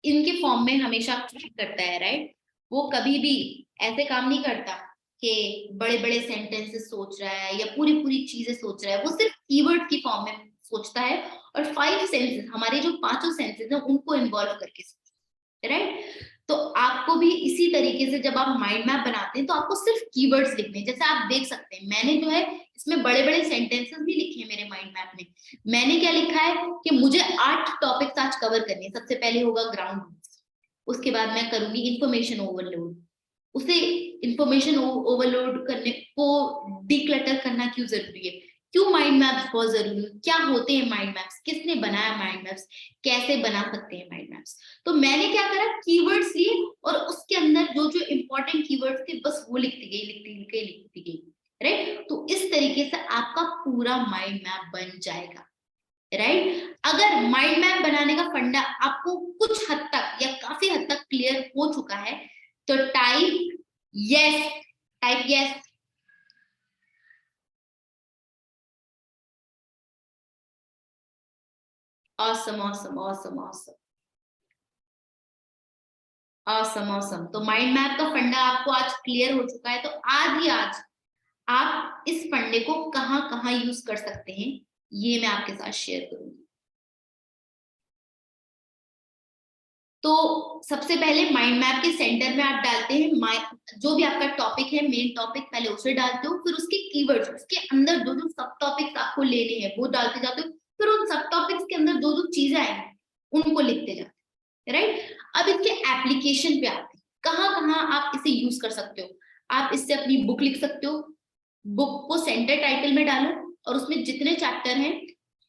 इनके फॉर्म में हमेशा क्लिक करता है, राइट। वो कभी भी ऐसे काम नहीं करता कि बड़े बड़े सेंटेंसेस सोच रहा है या पूरी पूरी चीजें सोच रहा है। वो सिर्फ कीवर्ड की फॉर्म में सोचता है और 5 सेंसेस, हमारे जो 5 सेंसेस हैं, उनको इन्वॉल्व करके सोचता है, राइट। तो आपको भी इसी तरीके से जब आप माइंड मैप बनाते हैं तो आपको सिर्फ कीवर्ड्स लिखने हैं। जैसे आप देख सकते हैं मैंने जो है इसमें बड़े बड़े सेंटेंसेस भी लिखे हैं मेरे माइंड मैप में। मैंने क्या लिखा है कि मुझे 8 टॉपिक्स आज कवर करने हैं। सबसे पहले होगा ग्राउंड रूल्स, उसके बाद मैं करूंगी इंफॉर्मेशन ओवरलोड। उसे इंफॉर्मेशन ओवरलोड करने को डिक्लटर करना क्यों जरूरी है, क्यों माइंड मैप्स बहुत जरूरी है, क्या होते हैं माइंड मैप्स, किसने बनाया माइंड मैप्स, कैसे बना सकते हैं माइंड मैप्स। तो मैंने क्या करा, कीवर्ड्स लिए और उसके अंदर जो जो इंपॉर्टेंट कीवर्ड्स थे बस वो लिखती गई, राइट। तो इस तरीके से आपका पूरा माइंड मैप बन जाएगा, राइट। अगर माइंड मैप बनाने का फंडा आपको कुछ हद तक या काफी हद तक क्लियर हो चुका है तो type yes, type yes. awesome awesome awesome awesome awesome awesome। तो माइंड मैप का फंडा आपको आज क्लियर हो चुका है, तो आज ही आज आप इस फंडे को कहां कहां यूज कर सकते हैं ये मैं आपके साथ शेयर करूंगी। तो सबसे पहले माइंड मैप के सेंटर में आप डालते हैं जो भी आपका टॉपिक है, मेन टॉपिक पहले उसे डालते हो, फिर उसके कीवर्ड्स, उसके अंदर जो जो सब टॉपिक्स आपको लेने हैं वो डालते जाते हो, फिर उन सब टॉपिक्स के अंदर जो जो चीजें आएंगी उनको लिखते जाते हैं, राइट। अब इसके एप्लीकेशन पे आते हैं, कहाँ कहाँ आप इसे यूज कर सकते हो। आप इससे अपनी बुक लिख सकते हो, बुक को सेंटर टाइटल में डालो और उसमें जितने चैप्टर हैं,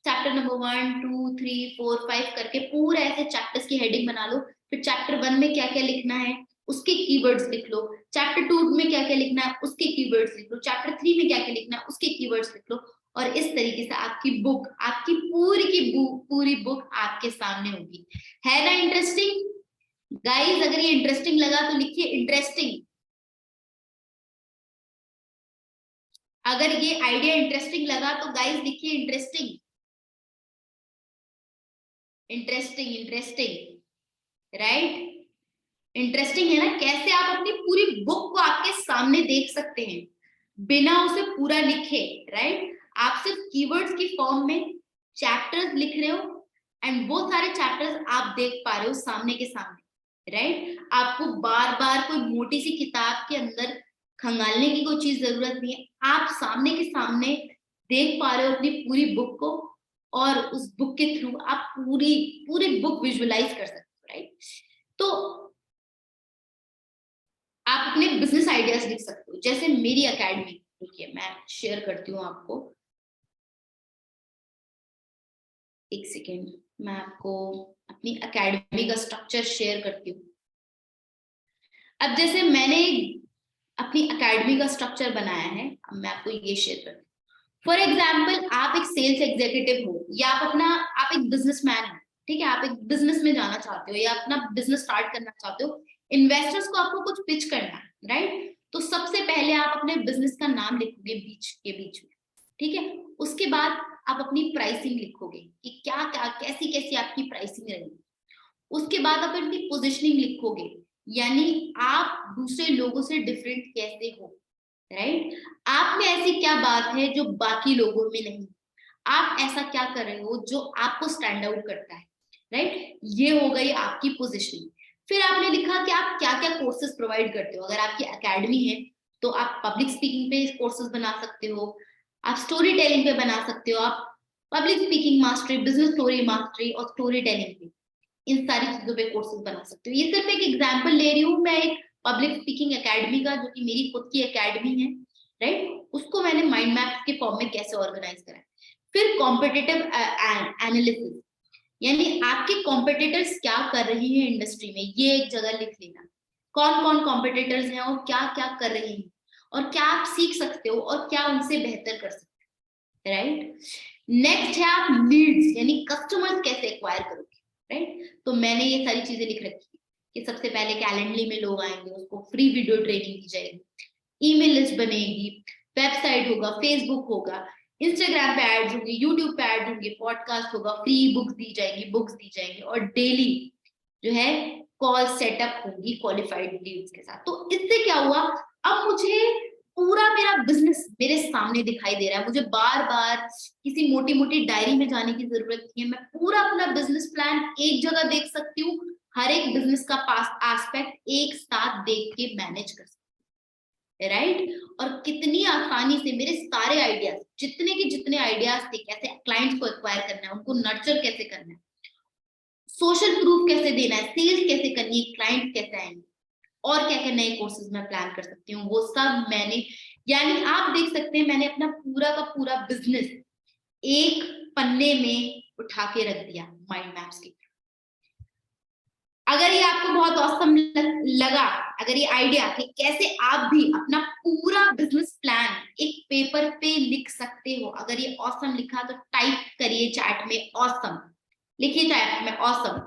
चैप्टर नंबर 1 2 3 4 5 करके पूरा ऐसे चैप्टर्स की हेडिंग बना लो। फिर चैप्टर 1 में क्या क्या लिखना है उसके कीवर्ड्स लिख लो, चैप्टर 2 में क्या क्या लिखना है उसके कीवर्ड्स लिख लो, चैप्टर 3 में क्या क्या लिखना है उसके कीवर्ड्स लिख लो। और इस तरीके से आपकी बुक, आपकी पूरी की पूरी बुक आपके सामने होगी। है ना इंटरेस्टिंग गाइस? अगर ये इंटरेस्टिंग लगा तो लिखिए इंटरेस्टिंग। अगर ये आइडिया इंटरेस्टिंग लगा तो गाइस लिखिए interesting, interesting interesting, right. Interesting है ना? कैसे आप अपनी पूरी बुक को आपके सामने देख सकते हैं बिना उसे पूरा लिखे, राइट। आप सिर्फ कीवर्ड्स की फॉर्म में चैप्टर्स लिख रहे हो एंड वो सारे चैप्टर्स आप देख पा रहे हो सामने के सामने, राइट। आपको बार बार कोई मोटी सी किताब के अंदर खंगालने की कोई चीज जरूरत नहीं है, आप सामने के सामने देख पा रहे हो अपनी पूरी बुक को और उस बुक के थ्रू आप पूरी पूरी बुक विजुअलाइज कर सकते हो, राइट। तो आप अपने बिजनेस आइडियाज लिख सकते हो, जैसे मेरी एकेडमी, देखिए मैं शेयर करती हूँ आपको, एक सेकेंड, मैं आपको अपनी एकेडमी का स्ट्रक्चर शेयर करती हूँ। अब जैसे मैंने अपनी एकेडमी का स्ट्रक्चर बनाया है, अब मैं आपको ये शेयर करती हूँ। फॉर एग्जाम्पल आप एक सेल्स एग्जीक्यूटिव हो या आप एक बिजनेसमैन हो, ठीक है, आप एक बिजनेस में जाना चाहते हो या अपना बिजनेस स्टार्ट करना चाहते हो, इन्वेस्टर्स को आपको कुछ पिच करना है, राइट। तो सबसे पहले आप अपने बिजनेस का नाम लिखोगे बीच में, ठीक है। उसके बाद आप अपनी प्राइसिंग लिखोगे कि क्या क्या कैसी कैसी आपकी प्राइसिंग रहेगी। उसके बाद आप अपनी पोजिशनिंग लिखोगे, यानी आप दूसरे लोगों से डिफरेंट कैसे हो, राइट। आप में ऐसी क्या बात है जो बाकी लोगों में नहीं, आप ऐसा क्या कर रहे हो जो आपको स्टैंड आउट करता है, राइट। ये हो गई आपकी पोजीशनिंग। फिर आपने लिखा कि आप क्या क्या कोर्सेज प्रोवाइड करते हो। अगर आपकी एकेडमी है तो आप पब्लिक स्पीकिंग पे कोर्सेज बना सकते हो, आप स्टोरी टेलिंग पे बना सकते हो, आप public speaking mastery, business story mastery और स्टोरी टेलिंग पे, इन सारी चीजों पे कोर्सेज बना सकते हो। ये सिर्फ एक एग्जांपल ले रही हूँ मैं एक पब्लिक स्पीकिंग एकेडमी का, जो कि मेरी खुद की एकेडमी है, राइट। उसको मैंने माइंड मैप के फॉर्म में कैसे ऑर्गेनाइज करा है। फिर कॉम्पिटिटिव एनालिसिस, यानी आपके कॉम्पिटिटर्स क्या कर रहे हैं इंडस्ट्री में, ये एक जगह लिख लेना। कौन कौन कॉम्पिटिटर्स हैं और क्या क्या कर रहे हैं और क्या आप सीख सकते हो और क्या उनसे बेहतर कर सकते हो, राइट। नेक्स्ट है आप लीड्स, यानी कस्टमर्स कैसे एक्वायर करोगे, राइट। तो मैंने ये सारी चीजें लिख रखी है कि सबसे पहले कैलेंडली में लोग आएंगे, उसको फ्री वीडियो ट्रेनिंग दी जाएगी, ईमेल लिस्ट बनेगी, वेबसाइट होगा, फेसबुक होगा, इंस्टाग्राम पे एड्स होंगे, यूट्यूब पे एड्स होंगे, पॉडकास्ट होगा, फ्री बुक्स दी जाएंगी और डेली जो है कॉल सेटअप होगी क्वालिफाइड लीड्स के साथ। तो इससे क्या हुआ, अब मुझे पूरा मेरा बिजनेस मेरे सामने दिखाई दे रहा है, मुझे बार बार किसी मोटी मोटी डायरी में जाने की जरूरत नहीं है, मैं पूरा अपना बिजनेस प्लान एक जगह देख सकती हूँ, हर एक बिजनेस का पास एस्पेक्ट एक साथ देख के मैनेज कर सकती हूँ, राइट। और कितनी आसानी से मेरे सारे आइडियाज, जितने के जितने आइडियाज थे, कैसे क्लाइंट्स को एक्वायर करना है, उनको नर्चर कैसे करना है, सोशल प्रूफ कैसे देना है, सेल्स कैसे करनी है, क्लाइंट कैसे आएंगे, और क्या क्या नए कोर्सेज मैं प्लान कर सकती हूँ, वो सब मैंने, यानी आप देख सकते हैं मैंने अपना पूरा का पूरा बिजनेस एक पन्ने में उठा के रख दिया माइंड मैप्स के। अगर ये आपको बहुत औसम लगा, अगर ये आइडिया कि कैसे आप भी अपना पूरा बिजनेस प्लान एक पेपर पे लिख सकते हो, अगर ये औसम लिखा तो टाइप करिए चैट में औसम, लिखिए चैट में औसम।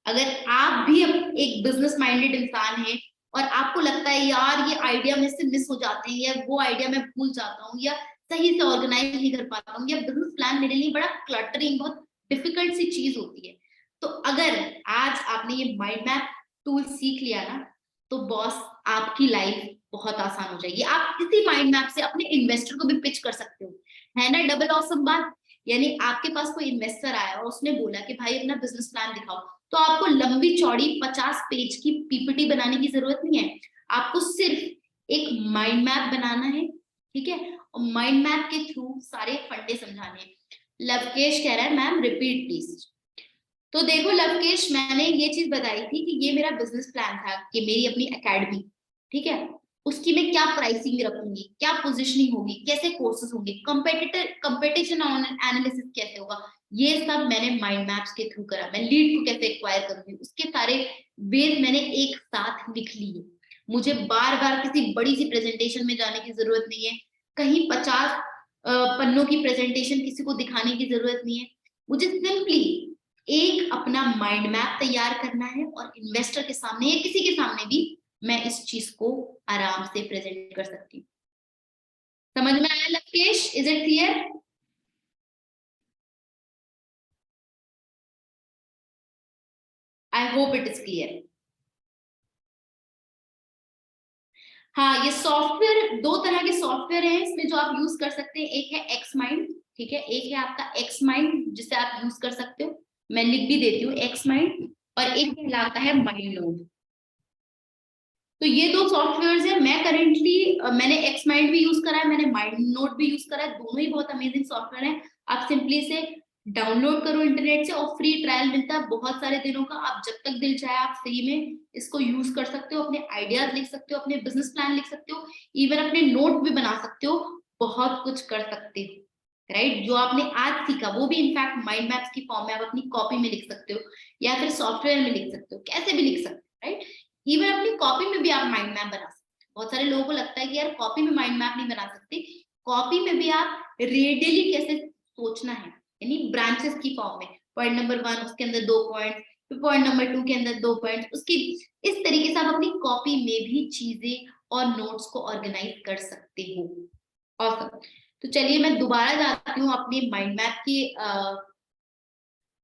अगर आप भी एक बिजनेस माइंडेड इंसान है और आपको लगता है यार ये आइडिया में से मिस हो जाते हैं, या वो आइडिया मैं भूल जाता हूँ, या सही से ऑर्गेनाइज नहीं कर पाता हूँ, या बिजनेस प्लान मेरे लिए बड़ा क्लटरिंग, बहुत डिफिकल्ट सी चीज होती है, तो अगर आज आपने ये माइंड मैप टूल सीख लिया ना, तो बॉस आपकी लाइफ बहुत आसान हो जाएगी। आप इसी माइंड मैप से अपने इन्वेस्टर को भी पिच कर सकते हो, है ना डबल ऑसम बात। यानी आपके पास कोई इन्वेस्टर आया और उसने बोला कि भाई अपना बिजनेस प्लान दिखाओ, तो आपको लंबी चौड़ी 50 पेज की पीपीटी बनाने की जरूरत नहीं है, आपको सिर्फ एक माइंड मैप बनाना है, ठीक है, और माइंड मैप के थ्रू सारे फंडे समझाने हैं। लवकेश कह रहा है मैम रिपीट प्लीज। तो देखो लवकेश, मैंने ये चीज बताई थी कि ये मेरा बिजनेस प्लान था कि मेरी अपनी एकेडमी, ठीक है, उसकी मैं क्या प्राइसिंग रखूंगी, क्या पोजीशनिंग होगी, कैसे कोर्सेज होंगे, कंपटीशन एनालिसिस कैसे होगा, ये सब मैंने माइंड मैप्स के थ्रू करा। मैं लीड को कैसे एक्वायर करूंगी, उसके सारे वेज मैंने एक साथ लिख लिए। मुझे बार बार किसी बड़ी सी प्रेजेंटेशन में जाने की जरूरत नहीं है, कहीं 50 पन्नों की प्रेजेंटेशन किसी को दिखाने की जरूरत नहीं है, मुझे सिंपली एक अपना माइंड मैप तैयार करना है और इन्वेस्टर के सामने या किसी के सामने भी मैं इस चीज को आराम से प्रेजेंट कर सकती हूँ। समझ में आया Lavkesh? Is it clear? I hope it is clear. हाँ, ये सॉफ्टवेयर, दो तरह के सॉफ्टवेयर है इसमें जो आप यूज कर सकते हैं। एक है एक्स माइंड, ठीक है, एक है आपका एक्स माइंड जिसे आप यूज कर सकते हो, मैं लिख भी देती हूँ एक्स माइंड, और एक कहलाता है माइंड नोड। तो ये दो सॉफ्टवेयर्स है। मैं करेंटली मैंने एक्स माइंड भी यूज करा है, मैंने माइंड नोट भी यूज करा है, दोनों ही बहुत अमेजिंग सॉफ्टवेयर है। आप सिंपली से डाउनलोड करो इंटरनेट से, और फ्री ट्रायल मिलता है बहुत सारे दिनों का। आप जब तक दिल चाहे आप फ्री में इसको यूज कर सकते हो, अपने आइडियाज लिख सकते हो, अपने बिजनेस प्लान लिख सकते हो, इवन अपने नोट भी बना सकते हो, बहुत कुछ कर सकते हो, राइट। जो आपने आज सीखा वो भी इनफैक्ट माइंड मैप्स की फॉर्म में आप अपनी कॉपी में लिख सकते हो, या फिर सॉफ्टवेयर में लिख सकते हो, कैसे भी लिख सकते हो, राइट। इवन अपनी कॉपी में भी आप माइंड मैप बना सकते हैं। बहुत सारे लोगों को लगता है कि यार कॉपी में माइंड मैप नहीं बना सकते, कॉपी में भी आप रेडियली कैसे सोचना है, यानी ब्रांचेस की फॉर्म में, पॉइंट नंबर 1 उसके अंदर 2 पॉइंट, फिर पॉइंट नंबर 2 के अंदर 2 पॉइंट, उसकी इस तरीके से आप अपनी कॉपी में भी चीजें और नोट्स को ऑर्गेनाइज कर सकते हो। ऑसम। तो चलिए मैं दोबारा जाती हूँ अपने माइंड मैप की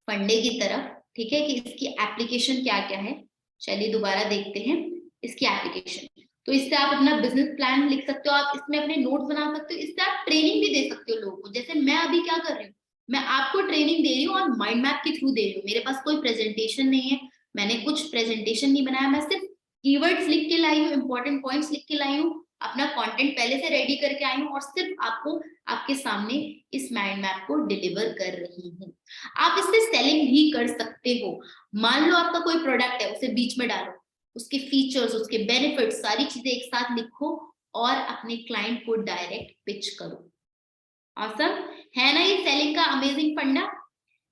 फंडे की तरफ, ठीक है, कि इसकी एप्लीकेशन क्या क्या है। चलिए दोबारा देखते हैं इसकी एप्लीकेशन। तो इससे आप अपना बिजनेस प्लान लिख सकते हो, आप इसमें अपने नोट्स बना सकते हो, इससे आप ट्रेनिंग भी दे सकते हो लोगों को। जैसे मैं अभी क्या कर रही हूँ, मैं आपको ट्रेनिंग दे रही हूँ और माइंड मैप के थ्रू दे रही हूँ। मेरे पास कोई प्रेजेंटेशन नहीं है, मैंने कुछ प्रेजेंटेशन नहीं बनाया, मैं सिर्फ कीवर्ड्स लिख के लाई हूँ, इंपॉर्टेंट पॉइंट्स लिख के लाई हूँ, अपना कंटेंट पहले से रेडी करके आई हूँ, और सिर्फ आपको आपके सामने इस माइंड मैप को डिलीवर कर रही हूँ। आप इससे सेलिंग भी कर सकते हो। मान लो आपका कोई प्रोडक्ट है, उसे बीच में डालो, उसके फीचर्स, उसके बेनिफिट्स, सारी चीजें एक साथ लिखो और अपने क्लाइंट को डायरेक्ट पिच करो। ऑसम है ना ये सेलिंग का अमेजिंग फंडा,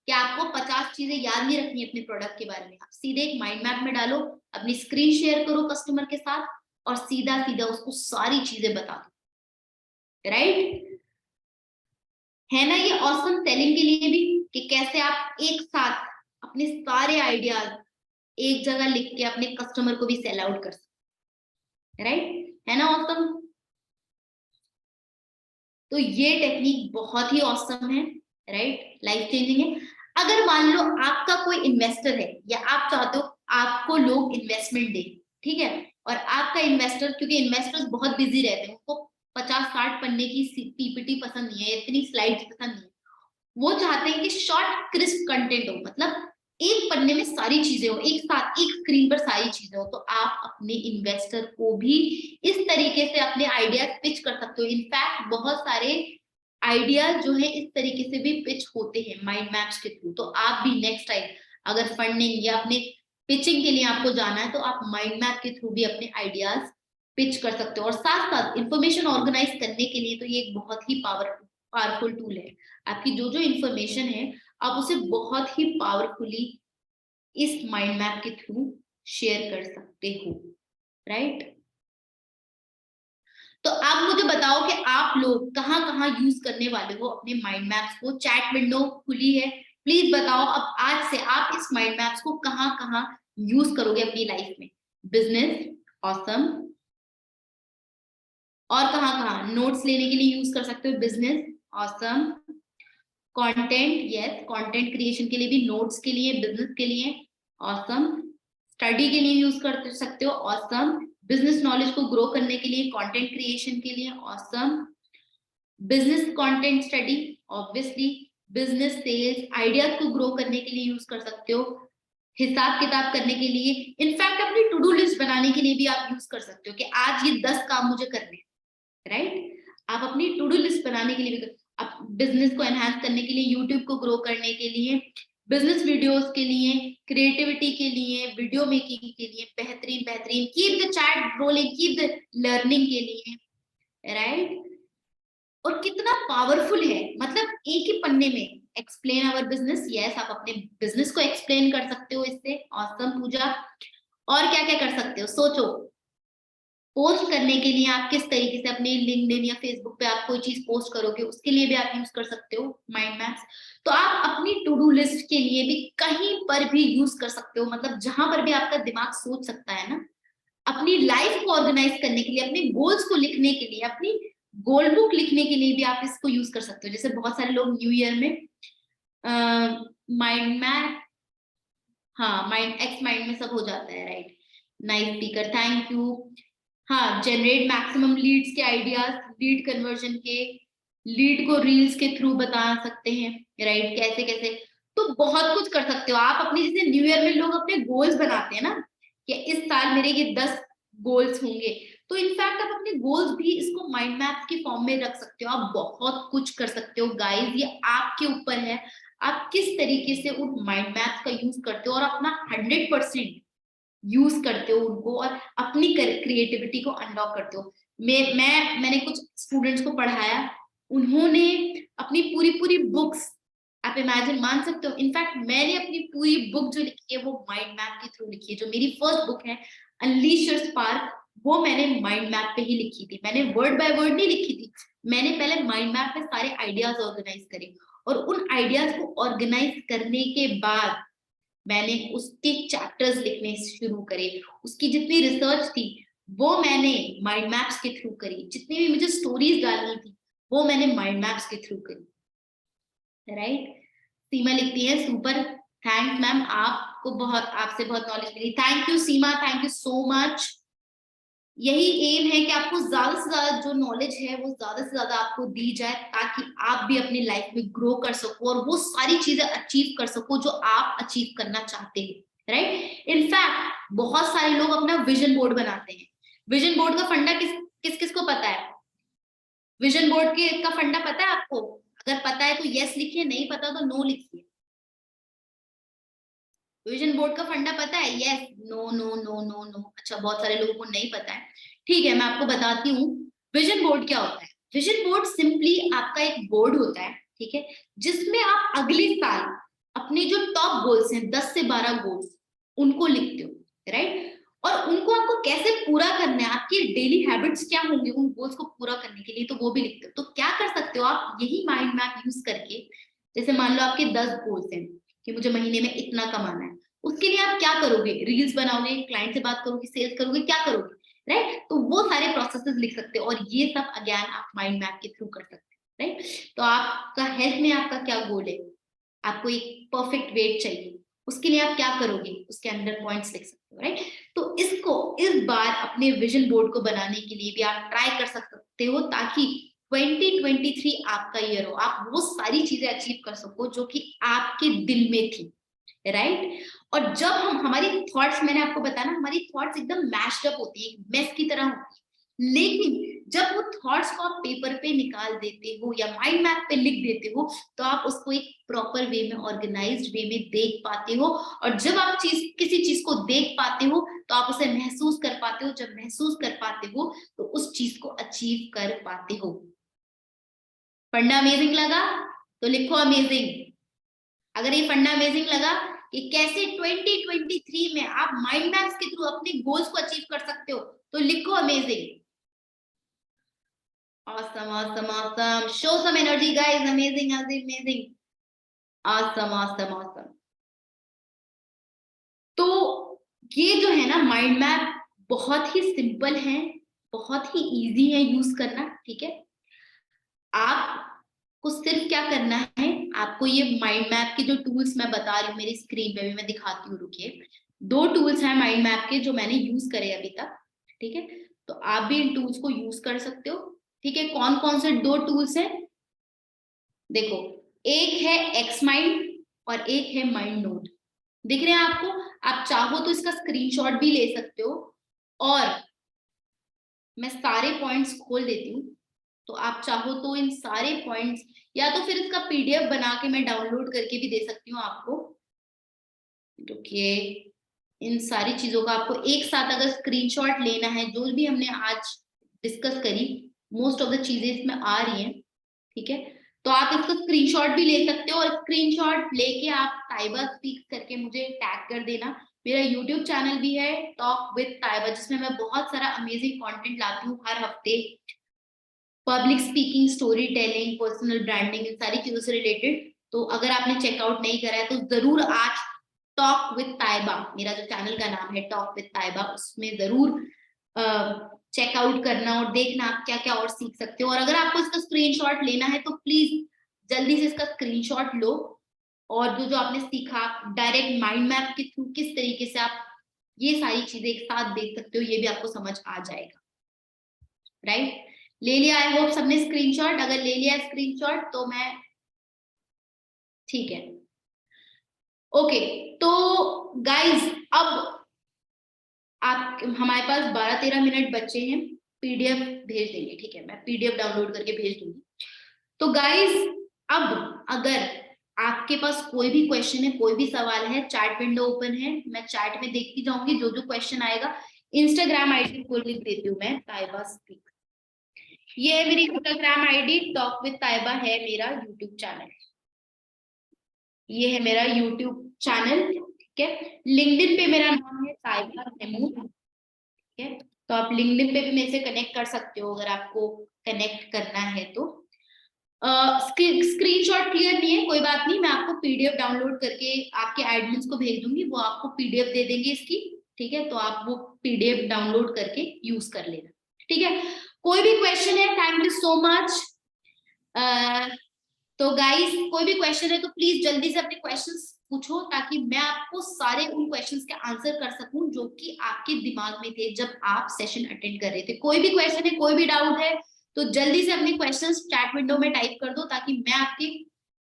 कि आपको 50 चीजें याद नहीं रखनी अपने प्रोडक्ट के बारे में, आप सीधे एक माइंड मैप में डालो, अपनी स्क्रीन शेयर करो कस्टमर के साथ, और सीधा सीधा उसको सारी चीजें बता दो, राइट। है ना ये ऑसम सेलिंग के लिए भी, कि कैसे आप एक साथ अपने सारे आइडियाज एक जगह लिख के अपने कस्टमर को भी सेल आउट कर सकते, राइट, है ना ऑसम। तो ये टेक्निक बहुत ही ऑसम है, राइट, लाइफ चेंजिंग है। अगर मान लो आपका कोई इन्वेस्टर है, या आप चाहते हो आपको लोग इन्वेस्टमेंट दे, ठीक है, और आपका इन्वेस्टर, क्योंकि इन्वेस्टर्स बहुत बिजी रहते हैं, उनको 50-60 पन्ने की पीपीटी पसंद नहीं है, इतनी स्लाइड्स पसंद नहीं है, वो चाहते हैं कि शॉर्ट क्रिस्प कंटेंट हो, मतलब एक पन्ने में सारी चीजें हो, एक साथ एक स्क्रीन पर सारी चीजें हो। तो आप अपने इन्वेस्टर को भी इस तरीके से अपने आइडियाज पिच कर सकते हो। इनफैक्ट बहुत सारे आइडियाज जो है इस तरीके से भी पिच होते हैं माइंड मैप्स के थ्रू। तो आप भी नेक्स्ट टाइम अगर फंडिंग या अपने पिचिंग के लिए आपको जाना है तो आप माइंड मैप के थ्रू भी अपने आइडियाज पिच कर सकते हो। और साथ साथ इंफॉर्मेशन ऑर्गेनाइज करने के लिए तो ये एक बहुत ही पावरफुल टूल है। आपकी जो जो इंफॉर्मेशन है आप उसे बहुत ही पावरफुली इस माइंड मैप के थ्रू शेयर कर सकते हो, राइट। तो आप मुझे बताओ कि आप लोग कहाँ कहाँ यूज करने वाले हो अपने माइंड मैप्स को। चैट विंडो खुली है, प्लीज बताओ अब आज से आप इस माइंड मैप्स को कहाँ कहाँ यूज करोगे अपनी लाइफ में। Business, awesome. और कहाँ कहाँ नोट्स लेने के लिए यूज कर सकते हो, business, awesome. Content, yes, content creation के लिए भी, नोट्स के लिए, बिजनेस के लिए, ऑसम। स्टडी के लिए यूज कर सकते हो, ऑसम। बिजनेस नॉलेज को ग्रो करने के लिए, कंटेंट क्रिएशन के लिए, awesome. Business content study, obviously. Business sales ideas को ग्रो करने के लिए यूज कर सकते हो, हिसाब किताब करने के लिए, इनफैक्ट अपनी टू डू लिस्ट बनाने के लिए भी आप यूज कर सकते हो कि आज ये 10 काम मुझे करने, राइट। आप अपनी टू डू लिस्ट बनाने के लिए भी, आप बिजनेस को एनहांस करने के लिए, यूट्यूब को ग्रो करने के लिए, बिजनेस वीडियोस के लिए, क्रिएटिविटी के लिए, वीडियो मेकिंग के लिए, बेहतरीन बेहतरीन, keep the chat rolling, keep the learning के लिए, राइट। और कितना पावरफुल है, मतलब एक ही पन्ने में एक्सप्लेन आवर बिजनेस, यस, आप अपने बिजनेस को एक्सप्लेन कर सकते हो इससे, ऑसम पूजा। और क्या क्या कर सकते हो, सोचो। पोस्ट करने के लिए आप किस तरीके से अपने लिंक्डइन या फेसबुक पे आप कोई चीज पोस्ट करोगे, उसके लिए भी आप यूज कर सकते हो माइंड मैप्स। तो आप अपनी टू डू लिस्ट के लिए भी कहीं पर भी यूज कर सकते हो, मतलब जहां पर भी आपका दिमाग सोच सकता है ना। अपनी लाइफ को ऑर्गेनाइज करने के लिए, अपने गोल्स को लिखने के लिए, अपनी गोल बुक लिखने के लिए भी आप इसको यूज कर सकते हो। जैसे बहुत सारे लोग न्यू ईयर में माइंड मैप, हाँ, माइंड एक्स माइंड में सब हो जाता है, right. Nice speaker, thank you. हाँ, जनरेट मैक्सिमम लीड्स के आइडियाज, लीड कन्वर्जन के, लीड को रील्स के थ्रू बता सकते हैं, राइट, कैसे कैसे। तो बहुत कुछ कर सकते हो आप अपने, जैसे न्यू ईयर में लोग अपने गोल्स बनाते हैं ना कि इस साल मेरे ये 10 गोल्स होंगे। तो इनफैक्ट आप अपने गोल्स भी इसको माइंड मैप के फॉर्म में रख सकते हो। आप बहुत कुछ कर सकते हो गाइस, ये आपके ऊपर है आप किस तरीके से उन माइंड मैप का यूज करते हो और अपना 100% यूज करते हो उनको और अपनी क्रिएटिविटी को अनलॉक करते हो। मैंने कुछ स्टूडेंट्स को पढ़ाया, उन्होंने अपनी पूरी पूरी बुक्स, आप इमेजिन, मान सकते हो, इनफैक्ट मैंने अपनी पूरी बुक जो लिखी है वो माइंड मैप के थ्रू लिखी है। जो मेरी फर्स्ट बुक है अनलीश योर स्पार्क, वो मैंने माइंड मैप पे ही लिखी थी। मैंने वर्ड बाय वर्ड नहीं लिखी थी, मैंने पहले माइंड मैप पे सारे आइडियाज ऑर्गेनाइज करे और उन आइडियाज को ऑर्गेनाइज करने के बाद मैंने उसके चैप्टर्स लिखने शुरू करे। उसकी जितनी रिसर्च थी वो मैंने माइंड मैप्स के थ्रू करी, जितनी भी मुझे स्टोरीज डालनी थी वो मैंने माइंड मैप्स के थ्रू करी, राइट। सीमा लिखती है सुपर, थैंक्स मैम, आपको बहुत, आपसे बहुत नॉलेज मिली। Thank you Seema, thank you so much. यही एम है कि आपको ज्यादा से ज्यादा जो नॉलेज है वो ज्यादा से ज्यादा आपको दी जाए ताकि आप भी अपनी लाइफ में ग्रो कर सको और वो सारी चीजें अचीव कर सको जो आप अचीव करना चाहते हैं, राइट। इनफैक्ट बहुत सारे लोग अपना विजन बोर्ड बनाते हैं। विजन बोर्ड का फंडा किस किस को पता है? विजन बोर्ड के का फंडा पता है आपको? अगर पता है तो यस लिखिए, नहीं पता तो नो लिखिए। विजन बोर्ड का फंडा पता है? Yes, no no no no no. अच्छा, बहुत सारे लोगों को नहीं पता है, ठीक है, मैं आपको बताती हूँ विजन बोर्ड क्या होता है। विजन बोर्ड सिंपली आपका एक बोर्ड होता है, ठीक है, जिसमें आप अगले साल अपने जो टॉप गोल्स हैं 10 से 12 गोल्स उनको लिखते हो, राइट। और उनको आपको कैसे पूरा करना है, आपकी डेली हैबिट्स क्या होंगे उन गोल्स को पूरा करने के लिए, तो वो भी लिखते हो। तो क्या कर सकते हो आप यही माइंड मैप यूज करके, जैसे मान लो आपके 10 गोल्स हैं कि मुझे महीने में इतना कमाना है, उसके लिए आप क्या करोगे? रील्स बनाओगे, क्लाइंट से बात करोगे, सेल्स करोगे, क्या करोगे, राइट। तो वो सारे प्रोसेसेस लिख सकते हो और ये सब अगेन आप माइंड मैप के थ्रू कर सकते हो, राइट। तो आपका हेल्थ में आपका क्या गोल है, आपको एक परफेक्ट वेट चाहिए, उसके लिए आप क्या करोगे, उसके अंदर पॉइंट्स लिख सकते हो, राइट। तो इसको इस बार अपने विजन बोर्ड को बनाने के लिए भी आप ट्राई कर सकते हो ताकि 2023 आपका ईयर हो, आप वो सारी चीजें अचीव कर सको जो कि आपके दिल में थी, राइट। और जब हम हमारी थॉट्स, मैंने आपको बताया ना, हमारी थॉट्स एकदम मैश्ड अप होती है, मेस की तरह होती है। लेकिन जब वो थॉट्स को आप पेपर पे निकाल देते हो या माइंड मैप पे लिख देते हो तो आप उसको एक प्रॉपर वे में, ऑर्गेनाइज्ड वे में देख पाते हो। और जब आप किसी चीज को देख पाते हो तो आप उसे महसूस कर पाते हो। जब महसूस कर पाते हो तो उस चीज को अचीव कर पाते हो। फंडा अमेजिंग लगा तो लिखो अमेजिंग। अगर ये फंडा अमेजिंग लगा कि कैसे 2023 में आप माइंड मैप्स के थ्रू अपने गोल्स को अचीव कर सकते हो तो लिखो amazing. Awesome, awesome, awesome. Show some energy, guys. Amazing, amazing. Awesome, awesome, awesome. तो ये जो है ना माइंड मैप बहुत ही सिंपल है, बहुत ही इजी है यूज करना। ठीक है, आपको सिर्फ क्या करना है, आपको ये माइंड मैप के जो टूल्स मैं बता रही हूँ मेरी स्क्रीन पे भी मैं दिखाती हूँ, रुकिए। 2 टूल्स हैं माइंड मैप के जो मैंने यूज करे अभी तक। ठीक है, तो आप भी इन टूल्स को यूज कर सकते हो। ठीक है, कौन कौन से 2 टूल्स हैं देखो, एक है एक्स माइंड और एक है माइंड नोट। दिख रहे हैं आपको? आप चाहो तो इसका स्क्रीनशॉट भी ले सकते हो और मैं सारे पॉइंट्स खोल देती हूँ, तो आप चाहो तो इन सारे पॉइंट्स या तो फिर इसका पीडीएफ बना के मैं डाउनलोड करके भी दे सकती हूँ आपको। रुकिए, इन सारी चीजों का आपको एक साथ अगर स्क्रीनशॉट लेना है, जो भी हमने आज डिस्कस करी मोस्ट ऑफ द चीजें इसमें आ रही हैं। ठीक है, तो आप इसका स्क्रीनशॉट भी ले सकते हो और स्क्रीनशॉट लेके आप ताइबा स्पीक्स करके मुझे टैग कर देना। मेरा यूट्यूब चैनल भी है टॉक विद ताइबा, जिसमें मैं बहुत सारा अमेजिंग कंटेंट लाती हूँ हर हफ्ते। Public speaking, story telling, personal branding, इन सारी चीजों से रिलेटेड। तो अगर आपने चेकआउट नहीं करा है तो जरूर आज टॉक विद ताइबा, मेरा जो चैनल का नाम है टॉक विद ताइबा, उसमें जरूर चेकआउट करना और देखना आप क्या क्या और सीख सकते हो। और अगर आपको इसका स्क्रीनशॉट लेना है तो प्लीज जल्दी से इसका स्क्रीनशॉट लो और जो जो आपने सीखा डायरेक्ट माइंड मैप के थ्रू किस तरीके से आप ये सारी चीजें एक साथ देख सकते हो, ये भी आपको समझ आ जाएगा। राइट, ले लिया आई होप सबने स्क्रीनशॉट? अगर ले लिया स्क्रीनशॉट तो मैं ठीक है, ओके। तो गाइज अब आप, हमारे पास 12-13 मिनट बचे हैं, पीडीएफ भेज देंगे। ठीक है, मैं पीडीएफ डाउनलोड करके भेज दूंगी। तो गाइज अब अगर आपके पास कोई भी क्वेश्चन है, कोई भी सवाल है, चैट विंडो ओपन है, मैं चैट में देखती जाऊंगी जो जो क्वेश्चन आएगा। इंस्टाग्राम आईडी को लिख देती हूँ मैं, ताइबा स्पीक। ये है मेरी Instagram ID, talk with Taiba है मेरा यूट्यूब चैनल। ये है मेरा यूट्यूब चैनल। ठीक है, लिंक्डइन पे मेरा नाम है ताइबा महमूद। ठीक है, तो आप लिंक्डइन पे भी मेरे से कनेक्ट कर सकते हो अगर आपको कनेक्ट करना है तो। स्क्रीनशॉट क्लियर नहीं है, कोई बात नहीं, मैं आपको पीडीएफ डाउनलोड करके आपके एडमिन्स को भेज दूंगी, वो आपको पीडीएफ दे देंगे इसकी। ठीक है, तो आप वो पीडीएफ डाउनलोड करके यूज कर लेना। ठीक है, कोई भी क्वेश्चन है? Thank you so much. तो गाइस कोई भी क्वेश्चन है तो प्लीज जल्दी से अपने क्वेश्चंस पूछो ताकि मैं आपको सारे उन क्वेश्चंस के आंसर कर सकूं जो कि आपके दिमाग में थे जब आप सेशन अटेंड कर रहे थे। कोई भी क्वेश्चन है, कोई भी डाउट है तो जल्दी से अपने क्वेश्चंस चैट विंडो में टाइप कर दो, ताकि मैं आपकी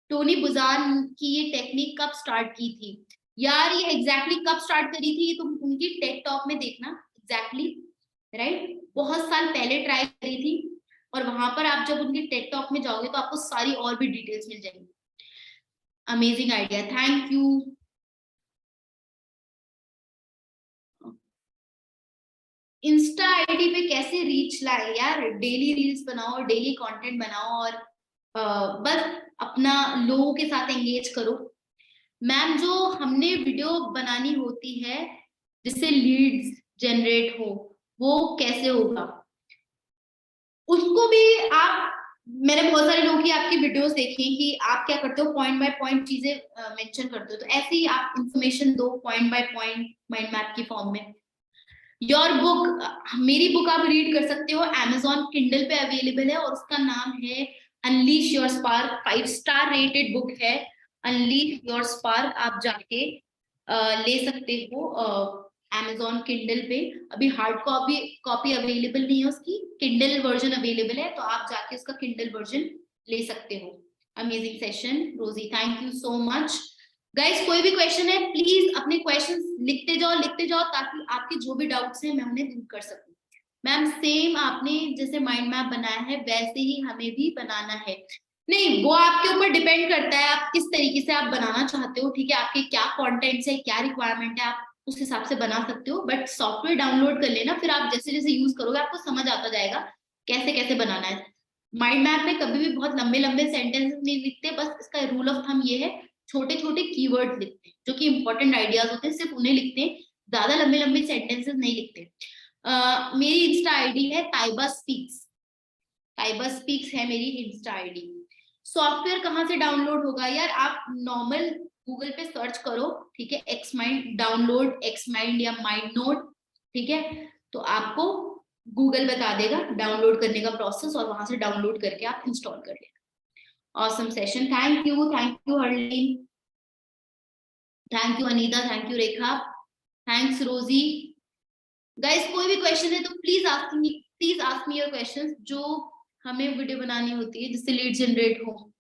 टोनी बुजान की ये टेक्निक कब स्टार्ट की थी यार, ये एग्जैक्टली कब स्टार्ट करी थी ये तुम उनकी टेक टॉक में देखना एग्जैक्टली, राइट, बहुत साल पहले ट्राई करी थी। और वहां पर आप जब उनकी टेक टॉक में जाओगे तो आपको सारी और भी डिटेल्स मिल जाएंगी। Amazing idea, thank you. Insta ID पे कैसे रीच लाए यार? डेली रील्स बनाओ, डेली कंटेंट बनाओ और बस अपना लोगों के साथ एंगेज करो। मैम जो हमने वीडियो बनानी होती है जिससे लीड्स जनरेट हो, वो कैसे होगा? उसको भी आप, मैंने बहुत सारे लोगों की आपकी वीडियोस देखी कि आप क्या करते हो, पॉइंट बाय पॉइंट चीजें मेंशन करते हो, तो ऐसे ही आप इंफॉर्मेशन दो point by point mind map की फॉर्म में। योर बुक, मेरी बुक आप रीड कर सकते हो, Amazon Kindle पे अवेलेबल है और उसका नाम है unleash your spark. 5 star rated book है अनलीश योर स्पार्क, आप जाके ले सकते हो Amazon Kindle पे। अभी हार्ड कॉपी अवेलेबल नहीं है उसकी, Kindle वर्जन अवेलेबल है, तो आप जाके उसका Kindle वर्जन ले सकते हो। अमेजिंग सेशन रोजी, thank you so much. Guys कोई भी क्वेश्चन है प्लीज अपने क्वेश्चंस लिखते जाओ ताकि आपके जो भी डाउट्स हैं मैं उन्हें दूर कर सकूं। मैम सेम आपने जैसे माइंड मैप बनाया है वैसे ही हमें भी बनाना है। नहीं, वो आपके ऊपर डिपेंड करता है आप किस तरीके से आप बनाना चाहते हो, ठीक है, आपके क्या कंटेंट्स है, क्या रिक्वायरमेंट है, आप उस हिसाब से बना सकते हो। बट सॉफ्टवेयर डाउनलोड कर लेना, फिर आप जैसे जैसे यूज करोगे आपको समझ आता जाएगा कैसे कैसे बनाना है। माइंड मैप में कभी भी बहुत लंबे लंबे सेंटेंसेस नहीं लिखते, बस इसका रूल ऑफ थंब ये है, छोटे छोटे कीवर्ड लिखते हैं जो कि इंपॉर्टेंट आइडियाज होते हैं, सिर्फ उन्हें लिखते हैं, ज्यादा लंबे लंबे सेंटेंसेस नहीं लिखते। मेरी इंस्टा आईडी है ताइबा स्पीक्स, ताइबा स्पीक्स है मेरी इंस्टा आईडी। सॉफ्टवेयर कहाँ से डाउनलोड होगा यार, आप नॉर्मल गूगल पे सर्च करो, ठीक है, x mind download, x mind या माइंड नोट, ठीक है, तो आपको गूगल बता देगा डाउनलोड करने का प्रोसेस, और वहां से डाउनलोड करके आप इंस्टॉल कर लेना। Awesome session, thank you Harleen, thank you Anita, thank you Rekha, thanks रोजी। गाइस कोई भी क्वेश्चन है तो please ask me your questions, जो हमें वीडियो बनानी होती है जिससे लीड जनरेट हो।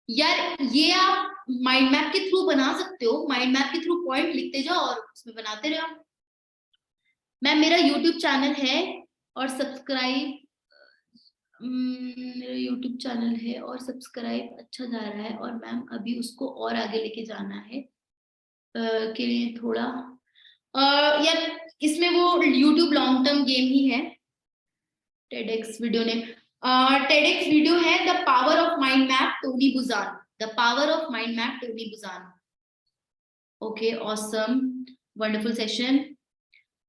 यार ये आप माइंड मैप के थ्रू बना सकते हो, माइंड मैप के थ्रू पॉइंट लिखते जाओ और उसमें बनाते रहो। मैम मेरा यूट्यूब चैनल है और सब्सक्राइब, मेरा यूट्यूब चैनल है और सब्सक्राइब अच्छा जा रहा है, और मैम अभी उसको और आगे लेके जाना है के लिए थोड़ा यार इसमें वो यूट्यूब लॉन्ग टर्म गेम ही है। टेडेक्स वीडियो ने टेडेक्स वीडियो है the power of mind map Tony Buzan, the power of mind map Tony Buzan. Okay awesome, wonderful session,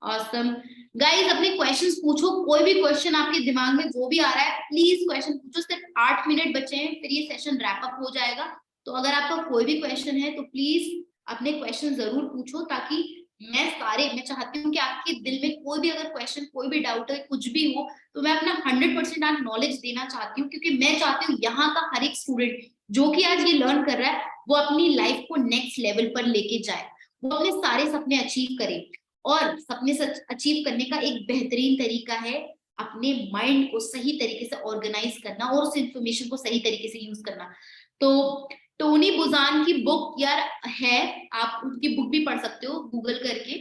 awesome. Guys अपने क्वेश्चंस पूछो, कोई भी क्वेश्चन आपके दिमाग में जो भी आ रहा है प्लीज क्वेश्चन पूछो, सिर्फ 8 मिनट बचे हैं फिर ये सेशन रैप अप हो जाएगा। तो अगर आपका कोई भी क्वेश्चन है तो प्लीज अपने क्वेश्चन जरूर पूछो, ताकि मैं चाहती हूँ कि आपके दिल में कोई भी अगर क्वेश्चन, कोई भी डाउट है, कुछ भी हो, तो मैं अपना 100% आज नॉलेज देना चाहती हूँ, क्योंकि मैं चाहती हूँ यहाँ का हर एक स्टूडेंट जो कि आज ये लर्न कर रहा है वो अपनी लाइफ को नेक्स्ट लेवल पर लेके जाए, वो अपने सारे सपने अचीव करे। और सपने अचीव करने का एक बेहतरीन तरीका है अपने माइंड को सही तरीके से ऑर्गेनाइज करना और उस इंफॉर्मेशन को सही तरीके से यूज करना। तो टोनी बुजान की बुक यार है, आप उनकी बुक भी पढ़ सकते हो गूगल करके,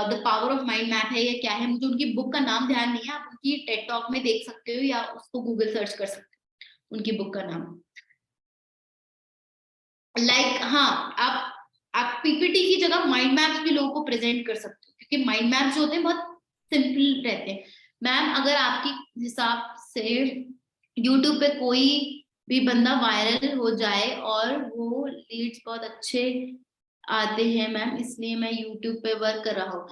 the power of mind map है या क्या है, मुझे उनकी बुक का नाम ध्यान नहीं है, आप उनकी टेड टॉक में देख सकते हो या उसको गूगल सर्च कर सकते हो उनकी बुक का नाम। हाँ, आप पीपीटी की जगह माइंड मैप्स भी लोगों को प्रेजेंट कर सकते हो, क्योंकि माइंड मैप्स जो होते हैं बहुत सिंपल रहते हैं। मैम अगर आपकी हिसाब से यूट्यूब पे कोई भी बंदा वायरल हो जाए और वो लीड्स बहुत अच्छे आते हैं मैम, इसलिए मैं यूट्यूब पे वर्क कर रहा हूँ।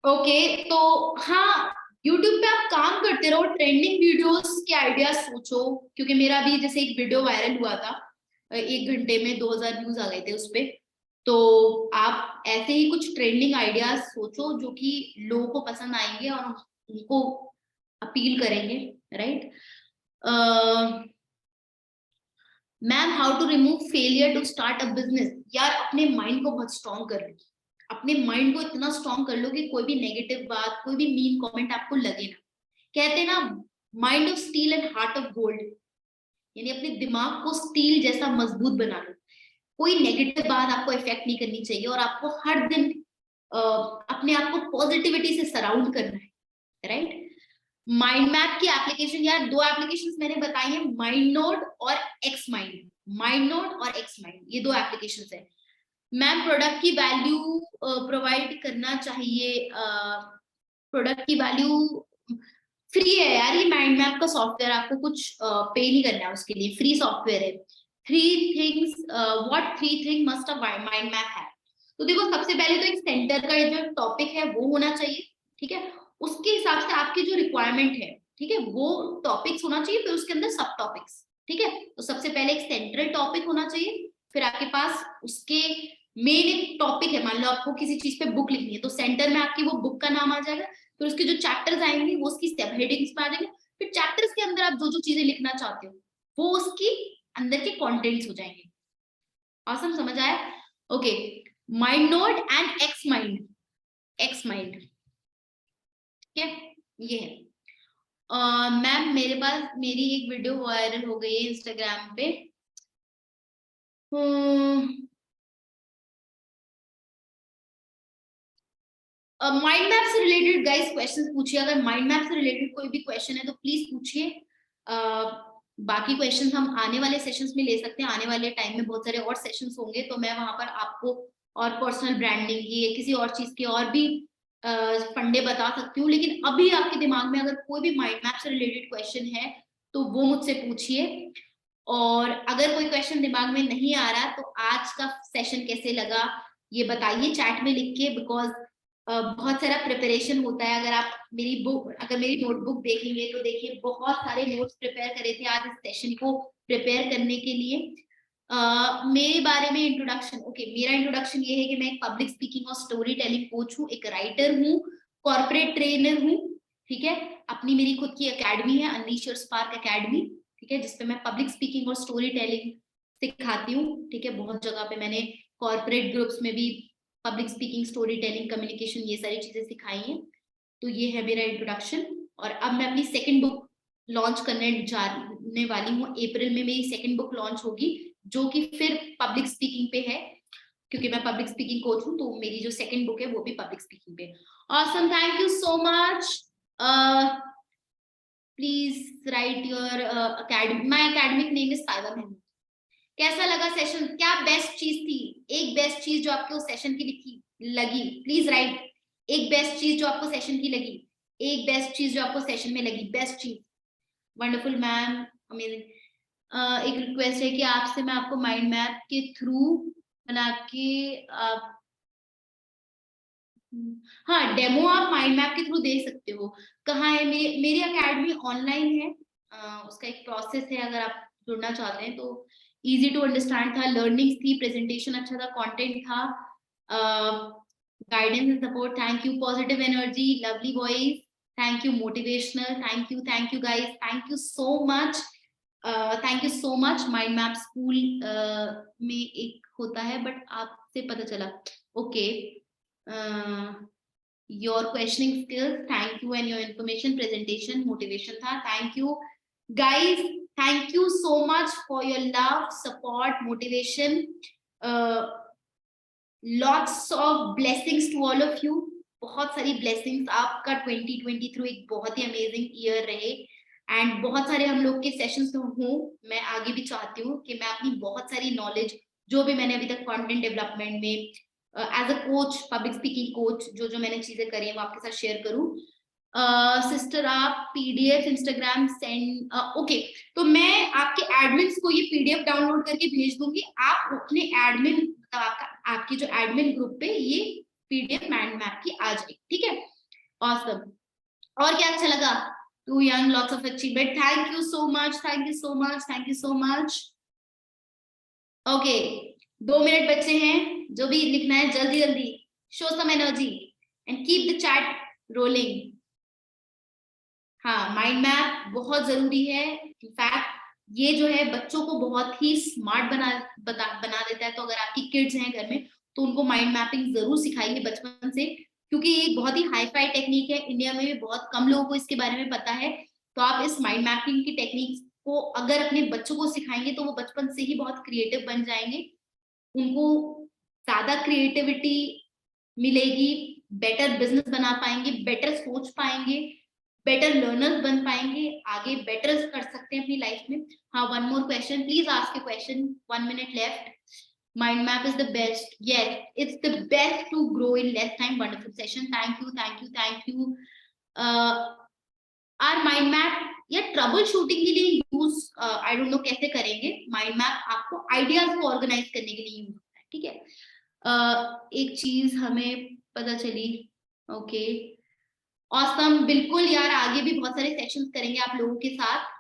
ओके तो हाँ, यूट्यूब पे आप काम करते रहो, ट्रेंडिंग वीडियोस के आइडियाज सोचो, क्योंकि मेरा भी जैसे एक वीडियो वायरल हुआ था, 1 घंटे में 2000 व्यूज आ गए थे उसपे। तो आप ऐसे ही कुछ ट्रेंडिंग आइडियाज सोचो जो कि लोगों को पसंद आएंगे और उनको अपील करेंगे, right. Ma'am how to remove failure to start a business, यार अपने माइंड को बहुत स्ट्रॉन्ग कर लो, अपने माइंड को इतना स्ट्रॉन्ग कर लो कि कोई भी नेगेटिव बात, कोई भी मीन कमेंट आपको लगे ना। कहते हैं ना, mind of steel and heart of gold, यानी अपने दिमाग को स्टील जैसा मजबूत बना लो, कोई नेगेटिव बात आपको इफेक्ट नहीं करनी चाहिए, और आपको हर दिन अपने आप को पॉजिटिविटी से सराउंड करना है, राइट। माइंड मैप की एप्लीकेशन यार 2 एप्लीकेशंस मैंने बताई है, माइंड नोट और एक्स माइंड, माइंड नोट और एक्स माइंड, ये 2 एप्लीकेशंस है। मैम प्रोडक्ट की वैल्यू प्रोवाइड करना चाहिए, प्रोडक्ट की वैल्यू फ्री है यार, ये माइंड मैप का सॉफ्टवेयर, आपको कुछ पे नहीं करना है उसके लिए, फ्री सॉफ्टवेयर है। 3 थिंग्स मस्ट अ माइंड मैप है। तो देखो सबसे पहले तो एक सेंटर का जो टॉपिक है वो होना चाहिए, ठीक है, उसके हिसाब से आपकी जो रिक्वायरमेंट है, ठीक है, वो टॉपिक्स होना चाहिए, फिर उसके अंदर सब टॉपिक्स, ठीक है। तो सबसे पहले एक सेंट्रल टॉपिक होना चाहिए, फिर आपके पास उसके मेन एक टॉपिक है, मान लो आपको किसी चीज पे बुक लिखनी है तो सेंटर में आपकी वो बुक का नाम आ जाएगा, फिर उसके जो चैप्टर्स आएंगे वो उसकी सब हेडिंग्स में आ जाएंगे, फिर चैप्टर्स के अंदर आप जो जो चीजें लिखना चाहते हो वो उसकी अंदर के कंटेंट्स हो जाएंगे। ऑसम, समझ आया? Okay, mind note and x mind, x mind, ठीक है, ये है। मैम मेरे पास मेरी एक वीडियो वायरल हो गई है इंस्टाग्राम पे, माइंड मैप से रिलेटेड गाइस क्वेश्चंस पूछिए, अगर माइंड मैप से रिलेटेड कोई भी क्वेश्चन है तो प्लीज पूछिए। बाकी क्वेश्चंस हम आने वाले सेशंस में ले सकते हैं, आने वाले टाइम में बहुत सारे और सेशंस होंगे तो मैं वहां पर आपको और पर्सनल ब्रांडिंग की या किसी और चीज के और भी फंडे बता सकती हूँ। लेकिन अभी आपके दिमाग में अगर कोई भी माइंड मैप से रिलेटेड क्वेश्चन है तो वो मुझसे पूछिए। और अगर कोई क्वेश्चन दिमाग में नहीं आ रहा तो आज का सेशन कैसे लगा ये बताइए चैट में लिख के, बिकॉज बहुत सारा प्रिपरेशन होता है। अगर आप मेरी नोटबुक देखेंगे तो देखिए बहुत सारे नोट्स प्रिपेयर करे थे आज इस सेशन को प्रिपेयर करने के लिए। मेरे बारे में इंट्रोडक्शन, मेरा इंट्रोडक्शन ये है कि मैं एक पब्लिक स्पीकिंग और स्टोरी टेलिंग कोच हूँ, एक राइटर हूँ, कॉर्पोरेट ट्रेनर हूँ, ठीक है। अपनी मेरी खुद की एकेडमी है अनलीश योर स्पार्क एकेडमी, ठीक है, जिसपे मैं पब्लिक स्पीकिंग और स्टोरी टेलिंग सिखाती हूँ, ठीक है। बहुत जगह पे मैंने कॉर्पोरेट ग्रुप्स में भी public speaking, story telling, communication, ये सारी चीजें सिखाई हैं। तो ये है मेरा इंट्रोडक्शन। और अब मैं अपनी सेकंड बुक लॉन्च जाने वाली हूँ। अप्रैल में मेरी सेकंड बुक लॉन्च होगी जो कि फिर पब्लिक स्पीकिंग पे है, क्योंकि मैं पब्लिक स्पीकिंग कोच हूँ तो मेरी जो सेकंड बुक है वो भी पब्लिक स्पीकिंग पे। Awesome, thank you so much. Please write your academy, my academic name is Saiba Mahmood. कैसा लगा सेशन? क्या बेस्ट चीज थी? एक बेस्ट चीज जो आपको सेशन की लगी, प्लीज राइट। एक बेस्ट चीज जो आपको सेशन की लगी, एक बेस्ट चीज जो आपको सेशन में लगी, बेस्ट चीज। Wonderful ma'am, amazing. एक रिक्वेस्ट है कि आपसे मैं आपको माइंड मैप के थ्रू बना के आप, हाँ, डेमो आप माइंड मैप के थ्रू दे सकते हो। कहाँ है? मेरी एकेडमी ऑनलाइन है, उसका एक प्रोसेस है। अगर आप जुड़ना चाहते हैं तो इजी टू अंडरस्टैंड था, लर्निंग्स थी, प्रेजेंटेशन अच्छा था, कंटेंट था, guidance and support. Thank you, positive energy, lovely voice, thank you, motivational, thank you guys, thank you so much, thank you so much. Mind map school में एक होता है but आपसे पता चला, okay. Your questioning skills, thank you, and your information presentation motivation tha, thank you guys, thank you so much for your love, support, motivation, lots of blessings to all of you, बहुत सारी blessings। आपका 2023 एक बहुत ही amazing year रहे and बहुत सारे हम लोग के सेशंस हों। मैं आगे भी चाहती हूँ कि मैं अपनी बहुत सारी नॉलेज जो भी मैंने अभी तक कंटेंट डेवलपमेंट में as a coach, public speaking coach, जो मैंने चीजें करी हैं वो आपके साथ शेयर करूं। सिस्टर आप पीडीएफ इंस्टाग्राम सेंड, ओके, तो मैं आपके एडमिन्स को ये पीडीएफ डाउनलोड करके भेज दूंगी। आप अपने एडमिन, मतलब आपकी जो एडमिन ग्रुप पे ये पीडीएफ माइंड मैप की आ जाएगी, ठीक है। ऑसम। और क्या अच्छा लगा? Too young, lots of achievement, thank you so much, thank you so much, thank you so much. Okay, 2 minute बचे हैं, जो भी लिखना है जल्दी जल्दी, show some energy and keep the chat rolling. हाँ, माइंड मैप बहुत जरूरी है। इनफैक्ट ये जो है बच्चों को बहुत ही स्मार्ट बना देता है। तो अगर आपकी किड्स हैं घर में तो उनको माइंड मैपिंग जरूर सिखाइए बचपन से, क्योंकि ये एक बहुत ही हाई फाई टेक्निक है। इंडिया में भी बहुत कम लोगों को इसके बारे में पता है। तो आप इस माइंड मैपिंग की टेक्निक को अगर अपने बच्चों को सिखाएंगे तो वो बचपन से ही बहुत क्रिएटिव बन जाएंगे, उनको ज्यादा क्रिएटिविटी मिलेगी, बेटर बिजनेस बना पाएंगे, बेटर सोच पाएंगे, बेटर लर्नर्स बन पाएंगे, आगे बेटर कर सकते हैं अपनी लाइफ में। हाँ, one more question, please ask a question, 1 minute left. Mind map is the best. Yes, it's the best to grow in less time. Wonderful session. Thank you, thank you, thank you. Our mind map या trouble shooting के लिए use, I don't know कैसे करेंगे। Mind map आपको ideas को organise करने के लिए यूज होता है, ठीक है। एक चीज हमें पता चली, ओके, ऑसम, बिल्कुल यार, आगे भी बहुत सारे सेशंस करेंगे आप लोगों के साथ।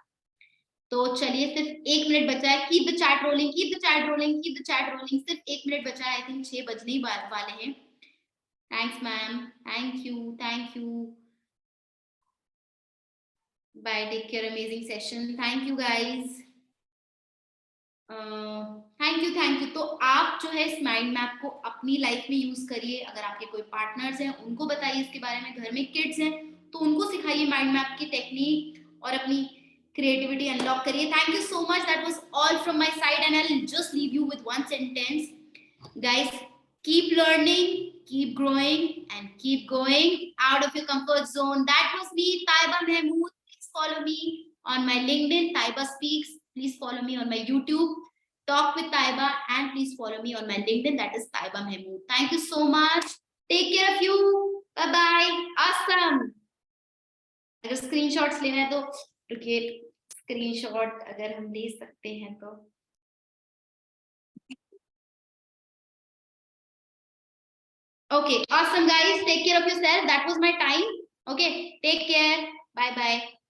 तो चलिए, सिर्फ 1 मिनट बचा है। Keep the chat rolling, keep the chat rolling, keep the chat rolling. सिर्फ 1 मिनट बचा है, आई थिंक 6 बजने ही वाले हैं। Thanks ma'am, thank you, thank you, bye, take care, amazing session, thank you guys, thank you. तो आप जो है इस माइंड मैप को अपनी लाइफ में यूज करिए। अगर आपके कोई पार्टनर्स हैं उनको बताइए इसके बारे में, घर में किड्स हैं तो उनको सिखाइए माइंड मैप की टेक्निक और अपनी creativity unlock करिए। Thank you so much. That was all from my side and I'll just leave you with one sentence. Guys, keep learning, keep growing and keep going out of your comfort zone. That was me, Taiba Mahmood. Please follow me on my LinkedIn, Taiba Speaks. Please follow me on my YouTube, Talk with Taiba, and please follow me on my LinkedIn, that is Taiba Mahmood. Thank you so much. Take care of you. Bye-bye. Awesome. अगर screenshots लेना है तो रुकिए, screenshot अगर हम ले सकते हैं तो okay, awesome guys, take care of yourself. That was my time. Okay, take care. Bye bye.